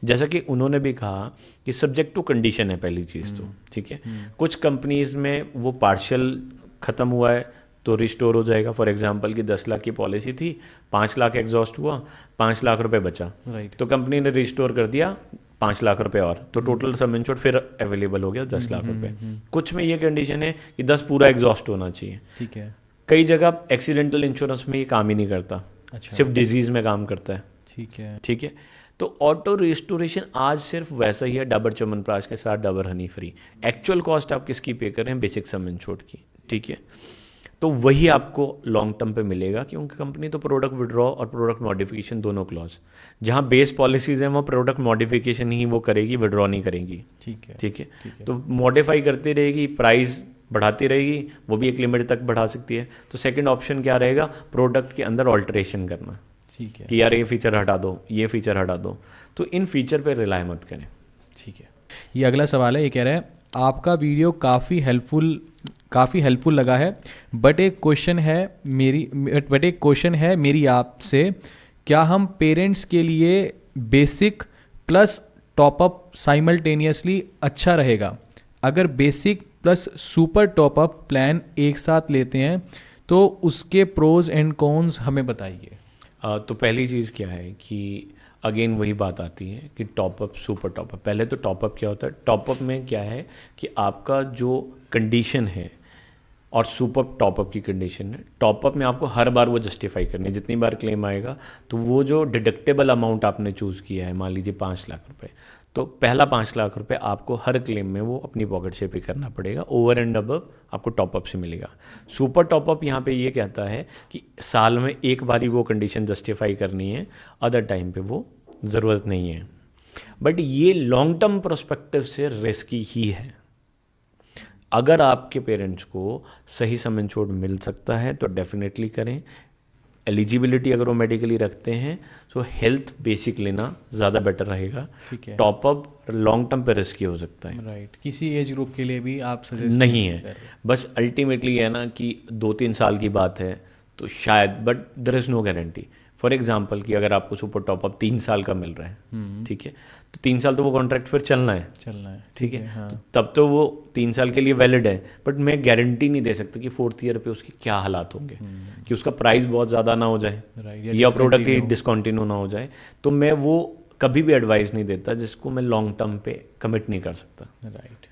जैसा कि उन्होंने भी कहा कि सब्जेक्ट टू कंडीशन है पहली चीज़ तो, ठीक है। कुछ कंपनीज में वो पार्शियल ख़त्म हुआ है तो रिस्टोर हो जाएगा। फॉर एग्जांपल कि 10 लाख की पॉलिसी थी, 5 लाख एग्जॉस्ट हुआ, 5 लाख रुपए बचा, तो कंपनी ने रिस्टोर कर दिया 5 लाख रुपए और, तो टोटल सम इंश्योर्ड फिर अवेलेबल हो गया 10 लाख रुपए। कुछ में ये कंडीशन है कि 10 पूरा एग्जॉस्ट होना चाहिए। ठीक है। कई जगह एक्सीडेंटल इंश्योरेंस में ये काम ही नहीं करता, सिर्फ डिजीज में काम करता है। ठीक है। ठीक है, तो ऑटो रिस्टोरेशन आज सिर्फ वैसा ही है डाबर च्यवनप्राश के साथ Dabur Honey free. Actual cost आप किसकी पे कर रहे हैं? बेसिक सम इंश्योर्ड की, ठीक है। तो वही आपको लॉन्ग टर्म पे मिलेगा क्योंकि कंपनी तो प्रोडक्ट विड्रॉ और प्रोडक्ट मॉडिफिकेशन दोनों क्लॉज, जहाँ बेस पॉलिसीज हैं वो प्रोडक्ट मॉडिफिकेशन ही वो करेगी, विड्रॉ नहीं करेगी। ठीक है। ठीक है, तो मॉडिफाई करती रहेगी, प्राइस बढ़ाती रहेगी, वो भी एक लिमिट तक बढ़ा सकती है। तो सेकंड ऑप्शन क्या रहेगा? प्रोडक्ट के अंदर ऑल्टरेशन करना। ठीक है, कि यार ये फीचर हटा दो, ये फीचर हटा दो, तो इन फीचर पे रिलाय मत करें। ठीक है। ये अगला सवाल है, ये कह रहा है आपका वीडियो काफ़ी हेल्पफुल काफ़ी हेल्पफुल लगा है। बट एक क्वेश्चन है मेरी आपसे, क्या हम पेरेंट्स के लिए बेसिक प्लस टॉपअप साइमल्टेनियसली अच्छा रहेगा? अगर basic plus super top up plan एक साथ लेते हैं तो उसके प्रोज एंड कॉन्स हमें बताइए। तो पहली चीज़ क्या है कि अगेन वही बात आती है कि टॉपअप सुपर टॉपअप। पहले तो टॉपअप क्या होता है? टॉपअप में क्या है कि आपका जो कंडीशन है और सुपर टॉपअप की कंडीशन है, टॉपअप में आपको हर बार वो जस्टिफाई करनी है। जितनी बार क्लेम आएगा तो वो जो डिडक्टेबल अमाउंट आपने चूज़ किया है, मान लीजिए 5 लाख रुपए, तो पहला 5 लाख रुपए आपको हर क्लेम में वो अपनी पॉकेट से पे करना पड़ेगा, ओवर एंड अबव आपको टॉपअप से मिलेगा। सुपर टॉपअप यहाँ पे ये कहता है कि साल में एक बार ही वो कंडीशन जस्टिफाई करनी है, अदर टाइम पे वो ज़रूरत नहीं है। बट ये लॉन्ग टर्म प्रोस्पेक्टिव से रिस्की ही है। अगर आपके पेरेंट्स को सही सम इंश्योर्ड मिल सकता है तो डेफिनेटली करें। एलिजिबिलिटी अगर वो मेडिकली रखते हैं तो हेल्थ बेसिक लेना ज़्यादा बेटर रहेगा। ठीक है। टॉपअप लॉन्ग टर्म पे रिस्की हो सकता है। राइट। किसी एज ग्रुप के लिए भी आप सजेस्ट नहीं है। बस अल्टीमेटली है ना कि 2-3 साल की बात है तो शायद, but there is no guarantee. For example कि अगर आपको सुपर टॉपअप 3 साल का मिल रहा है, ठीक है, तो 3 साल तो वो कॉन्ट्रैक्ट फिर चलना है, ठीक है, हाँ। तो तब तो वो 3 साल के लिए वैलिड है। बट मैं गारंटी नहीं दे सकता कि 4th ईयर पे उसके क्या हालात होंगे, कि उसका प्राइस बहुत ज़्यादा ना हो जाए या प्रोडक्ट ही डिसकंटिन्यू ना हो जाए। तो मैं वो कभी भी एडवाइस नहीं देता जिसको मैं लॉन्ग टर्म पे कमिट नहीं कर सकता। राइट,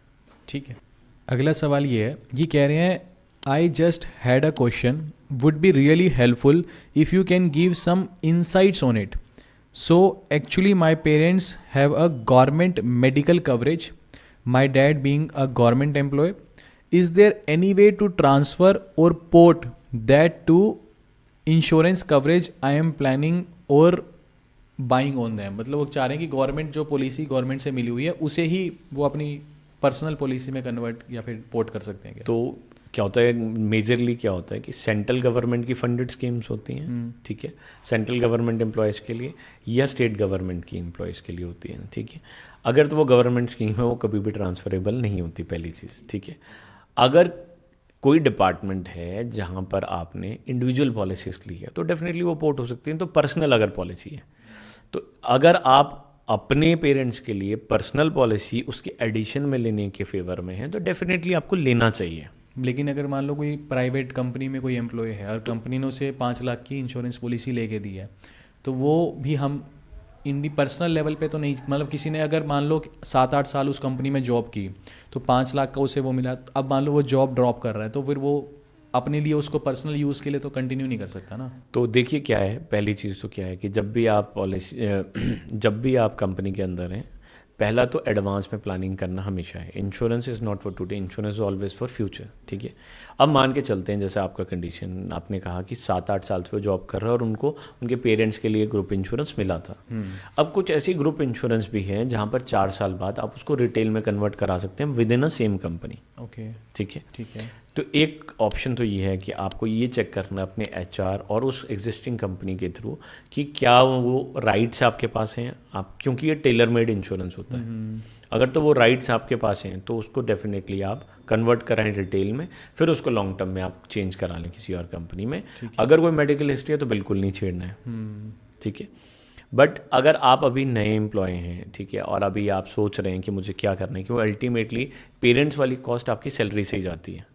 ठीक है। अगला सवाल ये है, ये कह रहे हैं I just had a question, would be really helpful if you can give some insights on it. So actually my parents have a government medical coverage, my dad being a government employee. Is there any way to transfer or port that to insurance coverage I am planning or buying on them? मतलब वो चाह रहे हैं कि government जो policy government से मिली हुई है उसे ही वो अपनी पर्सनल पॉलिसी में कन्वर्ट या फिर पोर्ट कर सकते हैं क्या? तो क्या होता है, मेजरली क्या होता है कि सेंट्रल गवर्नमेंट की फंडेड स्कीम्स होती हैं, ठीक है, सेंट्रल गवर्नमेंट एम्प्लॉयज़ के लिए या स्टेट गवर्नमेंट की एम्प्लॉयज़ के लिए होती हैं, ठीक है। अगर तो वो गवर्नमेंट स्कीम है वो कभी भी ट्रांसफरेबल नहीं होती, पहली चीज़, ठीक है। अगर कोई डिपार्टमेंट है जहाँ पर आपने इंडिविजुअल पॉलिसीज ली है तो डेफिनेटली वो पोर्ट हो सकती हैं। तो पर्सनल अगर पॉलिसी है तो अगर आप अपने पेरेंट्स के लिए पर्सनल पॉलिसी उसके एडिशन में लेने के फेवर में है तो डेफिनेटली आपको लेना चाहिए। लेकिन अगर मान लो कोई प्राइवेट कंपनी में कोई एम्प्लॉय है और कंपनी ने उसे 5 लाख की इंश्योरेंस पॉलिसी लेके दी है तो वो भी हम पर्सनल लेवल पे तो नहीं, मतलब किसी ने अगर मान लो 7-8 साल उस कंपनी में जॉब की तो 5 लाख का उसे वो मिला, अब मान लो वो जॉब ड्रॉप कर रहा है तो फिर वो अपने लिए उसको पर्सनल यूज़ के लिए तो कंटिन्यू नहीं कर सकता ना। तो देखिए क्या है, पहली चीज़ तो क्या है कि जब भी आप कंपनी के अंदर हैं, पहला तो एडवांस में प्लानिंग करना हमेशा है। Insurance is not for today, insurance is always for future, ठीक है। अब मान के चलते हैं जैसे आपका कंडीशन, आपने कहा कि 7-8 साल से वो जॉब कर रहा है और उनको उनके पेरेंट्स के लिए ग्रुप इंश्योरेंस मिला था। अब कुछ ऐसी ग्रुप इंश्योरेंस भी हैं जहाँ पर 4 साल बाद आप उसको रिटेल में कन्वर्ट करा सकते हैं with in a same company. Okay, ठीक है, ठीक है। तो एक ऑप्शन तो ये है कि आपको ये चेक करना है अपने HR और उस एग्जिस्टिंग कंपनी के थ्रू कि क्या वो राइट्स आपके पास हैं, आप, क्योंकि ये टेलर मेड इंश्योरेंस होता है। अगर तो वो राइट्स आपके पास हैं तो उसको डेफिनेटली आप कन्वर्ट कराएं रिटेल में, फिर उसको लॉन्ग टर्म में आप चेंज करा लें किसी और कंपनी में। अगर कोई मेडिकल हिस्ट्री है तो बिल्कुल नहीं छेड़ना है, ठीक है। बट अगर आप अभी नए एम्प्लॉय हैं, ठीक है, और अभी आप सोच रहे हैं कि मुझे क्या करना है, क्योंकि अल्टीमेटली पेरेंट्स वाली कॉस्ट आपकी सैलरी से ही जाती है,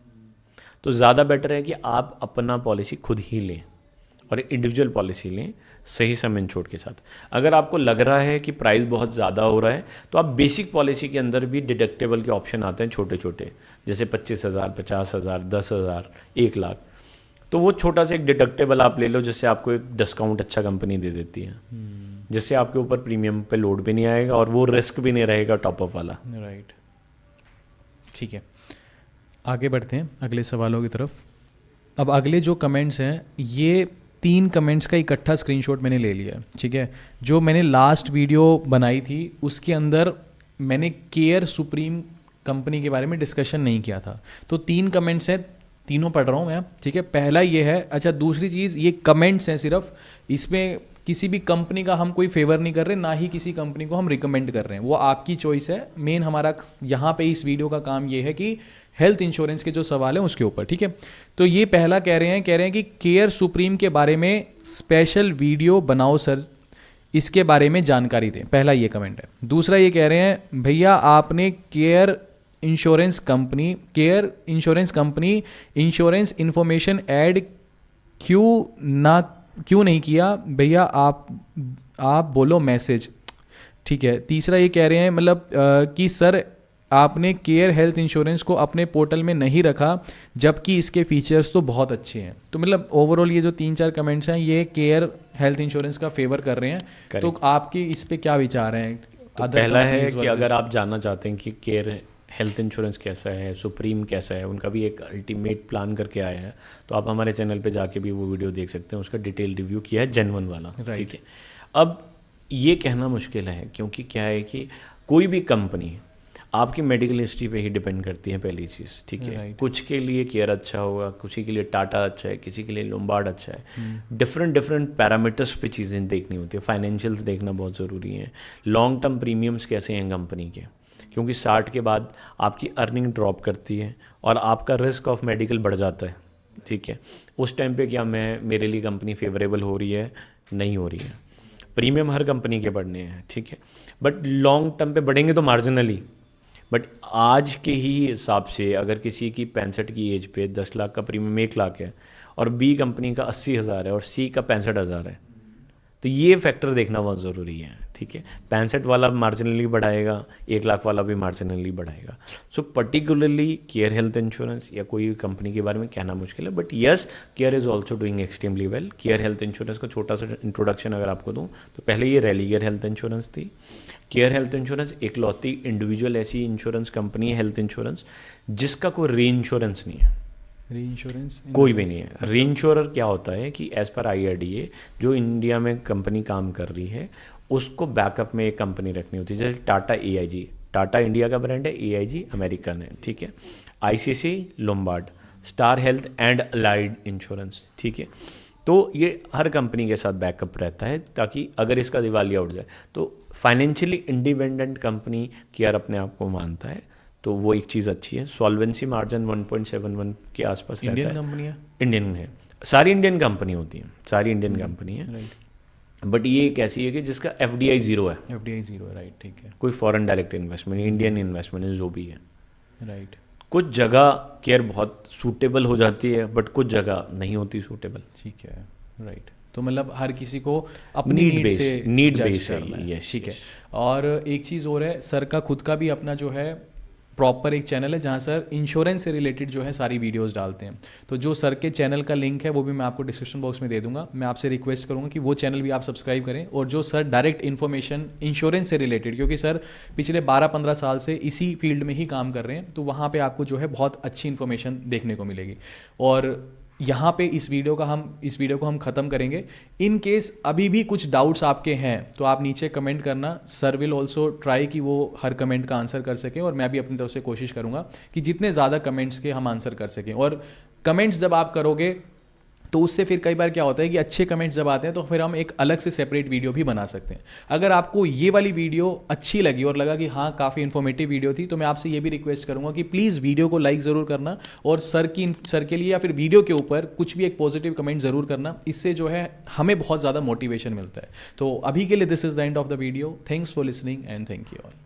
तो ज़्यादा बेटर है कि आप अपना पॉलिसी खुद ही लें और इंडिविजुअल पॉलिसी लें सही सम इंश्योर्ड के साथ। अगर आपको लग रहा है कि प्राइस बहुत ज़्यादा हो रहा है तो आप बेसिक पॉलिसी के अंदर भी डिडक्टेबल के ऑप्शन आते हैं छोटे छोटे, जैसे 25,000, 50,000, 10,000, 1 लाख। तो वो छोटा सा एक डिडक्टेबल आप ले लो जिससे आपको एक डिस्काउंट अच्छा कंपनी दे देती है, जिससे आपके ऊपर प्रीमियम पे लोड भी नहीं आएगा और वो रिस्क भी नहीं रहेगा टॉपअप वाला। राइट, ठीक है। आगे बढ़ते हैं अगले सवालों की तरफ। अब अगले जो कमेंट्स हैं, ये 3 कमेंट्स का इकट्ठा स्क्रीनशॉट मैंने ले लिया, ठीक है। जो मैंने लास्ट वीडियो बनाई थी उसके अंदर मैंने केयर सुप्रीम कंपनी के बारे में डिस्कशन नहीं किया था, तो 3 कमेंट्स हैं, तीनों पढ़ रहा हूँ मैं, ठीक है। पहला ये है, अच्छा दूसरी चीज़, ये कमेंट्स हैं सिर्फ, इसमें किसी भी कंपनी का हम कोई फेवर नहीं कर रहे, ना ही किसी कंपनी को हम रिकमेंड कर रहे हैं, वो आपकी चॉइस है। मेन हमारा यहाँ पे इस वीडियो का काम ये है कि हेल्थ इंश्योरेंस के जो सवाल हैं उसके ऊपर, ठीक है। तो ये पहला कह रहे हैं कि केयर सुप्रीम के बारे में स्पेशल वीडियो बनाओ सर, इसके बारे में जानकारी दें। पहला ये कमेंट है। दूसरा ये कह रहे हैं भैया आपने care insurance company insurance information add क्यों नहीं किया भैया, आप बोलो मैसेज, ठीक है। तीसरा ये कह रहे हैं मतलब कि सर आपने केयर हेल्थ इंश्योरेंस को अपने पोर्टल में नहीं रखा जबकि इसके फीचर्स तो बहुत अच्छे हैं। तो मतलब ओवरऑल ये जो 3-4 कमेंट्स हैं ये केयर हेल्थ इंश्योरेंस का फेवर कर रहे हैं। तो आपके इस पे क्या विचार हैं? तो पहला है कि अगर आप जानना चाहते हैं कि केयर हेल्थ इंश्योरेंस कैसा है, सुप्रीम कैसा है, उनका भी एक अल्टीमेट प्लान करके आया है, तो आप हमारे चैनल पे जाके भी वो वीडियो देख सकते हैं। उसका डिटेल रिव्यू किया है, जेन्युइन वाला, ठीक है। अब ये कहना मुश्किल है क्योंकि क्या है कि कोई भी कंपनी आपकी मेडिकल हिस्ट्री पे ही डिपेंड करती है, पहली चीज़, ठीक है। कुछ के लिए केयर अच्छा होगा, किसी के लिए टाटा अच्छा है, किसी के लिए लोम्बार्ड अच्छा है। डिफरेंट पैरामीटर्स पे चीज़ें देखनी होती है। फाइनेंशियल्स देखना बहुत ज़रूरी है। लॉन्ग टर्म प्रीमियम्स कैसे हैं कंपनी के, क्योंकि 60 के बाद आपकी अर्निंग ड्रॉप करती है और आपका रिस्क ऑफ मेडिकल बढ़ जाता है, ठीक है। उस टाइम पे क्या मेरे लिए कंपनी फेवरेबल हो रही है, नहीं हो रही है। प्रीमियम हर कंपनी के बढ़ने हैं, ठीक है, बट लॉन्ग टर्म पे बढ़ेंगे तो मार्जिनली। बट आज के ही हिसाब से अगर किसी की 65 की एज पे 10 लाख का प्रीमियम 1 लाख है और बी कंपनी का 80,000 है और सी का 65,000 है, तो ये फैक्टर देखना बहुत ज़रूरी है, ठीक है। 65 वाला मार्जिनली बढ़ाएगा, 1 लाख वाला भी मार्जिनली बढ़ाएगा। So particularly care Health insurance या कोई कंपनी के बारे में कहना मुश्किल है, but yes care is also doing extremely well. Care Health insurance का छोटा सा इंट्रोडक्शन अगर आपको दूँ तो पहले ये रेलिगर हेल्थ इंश्योरेंस थी। केयर हेल्थ इंश्योरेंस एकलौती इंडिविजुअल ऐसी इंश्योरेंस कंपनी है हेल्थ इंश्योरेंस जिसका कोई री इंश्योरेंस नहीं है। री इंश्योरेंस कोई भी नहीं है। री इंश्योरर क्या होता है कि एज पर IRDA जो इंडिया में कंपनी काम कर रही है उसको बैकअप में एक कंपनी रखनी होती है। जैसे टाटा AIG, टाटा इंडिया का ब्रांड है, AIG अमेरिकन है, ठीक है। ICICI Lombard, star health and allied insurance, ठीक है। तो ये हर कंपनी के साथ बैकअप रहता है ताकि अगर इसका दिवालिया उठ जाए तो फाइनेंशियली इंडिपेंडेंट कंपनी केयर अपने आप को मानता है, तो वो एक चीज़ अच्छी है। सॉल्वेंसी मार्जिन 1.71 के आसपास रहता है। इंडियन कंपनी है, इंडियन है, सारी इंडियन कंपनी होती है, सारी इंडियन कंपनी है। बट ये एक ऐसी है कि जिसका FDI 0 है, FDI 0 है, राइट, ठीक है। कोई foreign direct investment, Indian investment है, जो भी है, राइट। कुछ जगह केयर बहुत सूटेबल हो जाती है बट कुछ जगह नहीं होती सूटेबल, ठीक है, राइट। तो मतलब हर किसी को अपनी नीड बेस करना है, ठीक है। और एक चीज़ और है, सर का खुद का भी अपना जो है प्रॉपर एक चैनल है जहाँ सर इंश्योरेंस से रिलेटेड जो है सारी वीडियोस डालते हैं। तो जो सर के चैनल का लिंक है वो भी मैं आपको डिस्क्रिप्शन बॉक्स में दे दूंगा। मैं आपसे रिक्वेस्ट करूंगा कि वो चैनल भी आप सब्सक्राइब करें और जो सर डायरेक्ट इन्फॉर्मेशन इंश्योरेंस से रिलेटेड, क्योंकि सर पिछले 12-15 साल से इसी फील्ड में ही काम कर रहे हैं, तो वहाँ पर आपको जो है बहुत अच्छी इन्फॉर्मेशन देखने को मिलेगी। और यहाँ पे इस वीडियो को हम ख़त्म करेंगे। इन केस अभी भी कुछ डाउट्स आपके हैं तो आप नीचे कमेंट करना। सर विल ऑल्सो ट्राई कि वो हर कमेंट का आंसर कर सके और मैं भी अपनी तरफ से कोशिश करूँगा कि जितने ज़्यादा कमेंट्स के हम आंसर कर सकें। और कमेंट्स जब आप करोगे तो उससे फिर कई बार क्या होता है कि अच्छे कमेंट्स जब आते हैं तो फिर हम एक अलग से सेपरेट वीडियो भी बना सकते हैं। अगर आपको ये वाली वीडियो अच्छी लगी और लगा कि हाँ काफ़ी इन्फॉर्मेटिव वीडियो थी, तो मैं आपसे ये भी रिक्वेस्ट करूंगा कि प्लीज़ वीडियो को लाइक ज़रूर करना और सर के लिए या फिर वीडियो के ऊपर कुछ भी एक पॉजिटिव कमेंट ज़रूर करना। इससे जो है हमें बहुत ज़्यादा मोटिवेशन मिलता है। तो अभी के लिए this is the end of the video. Thanks for listening and thank you all.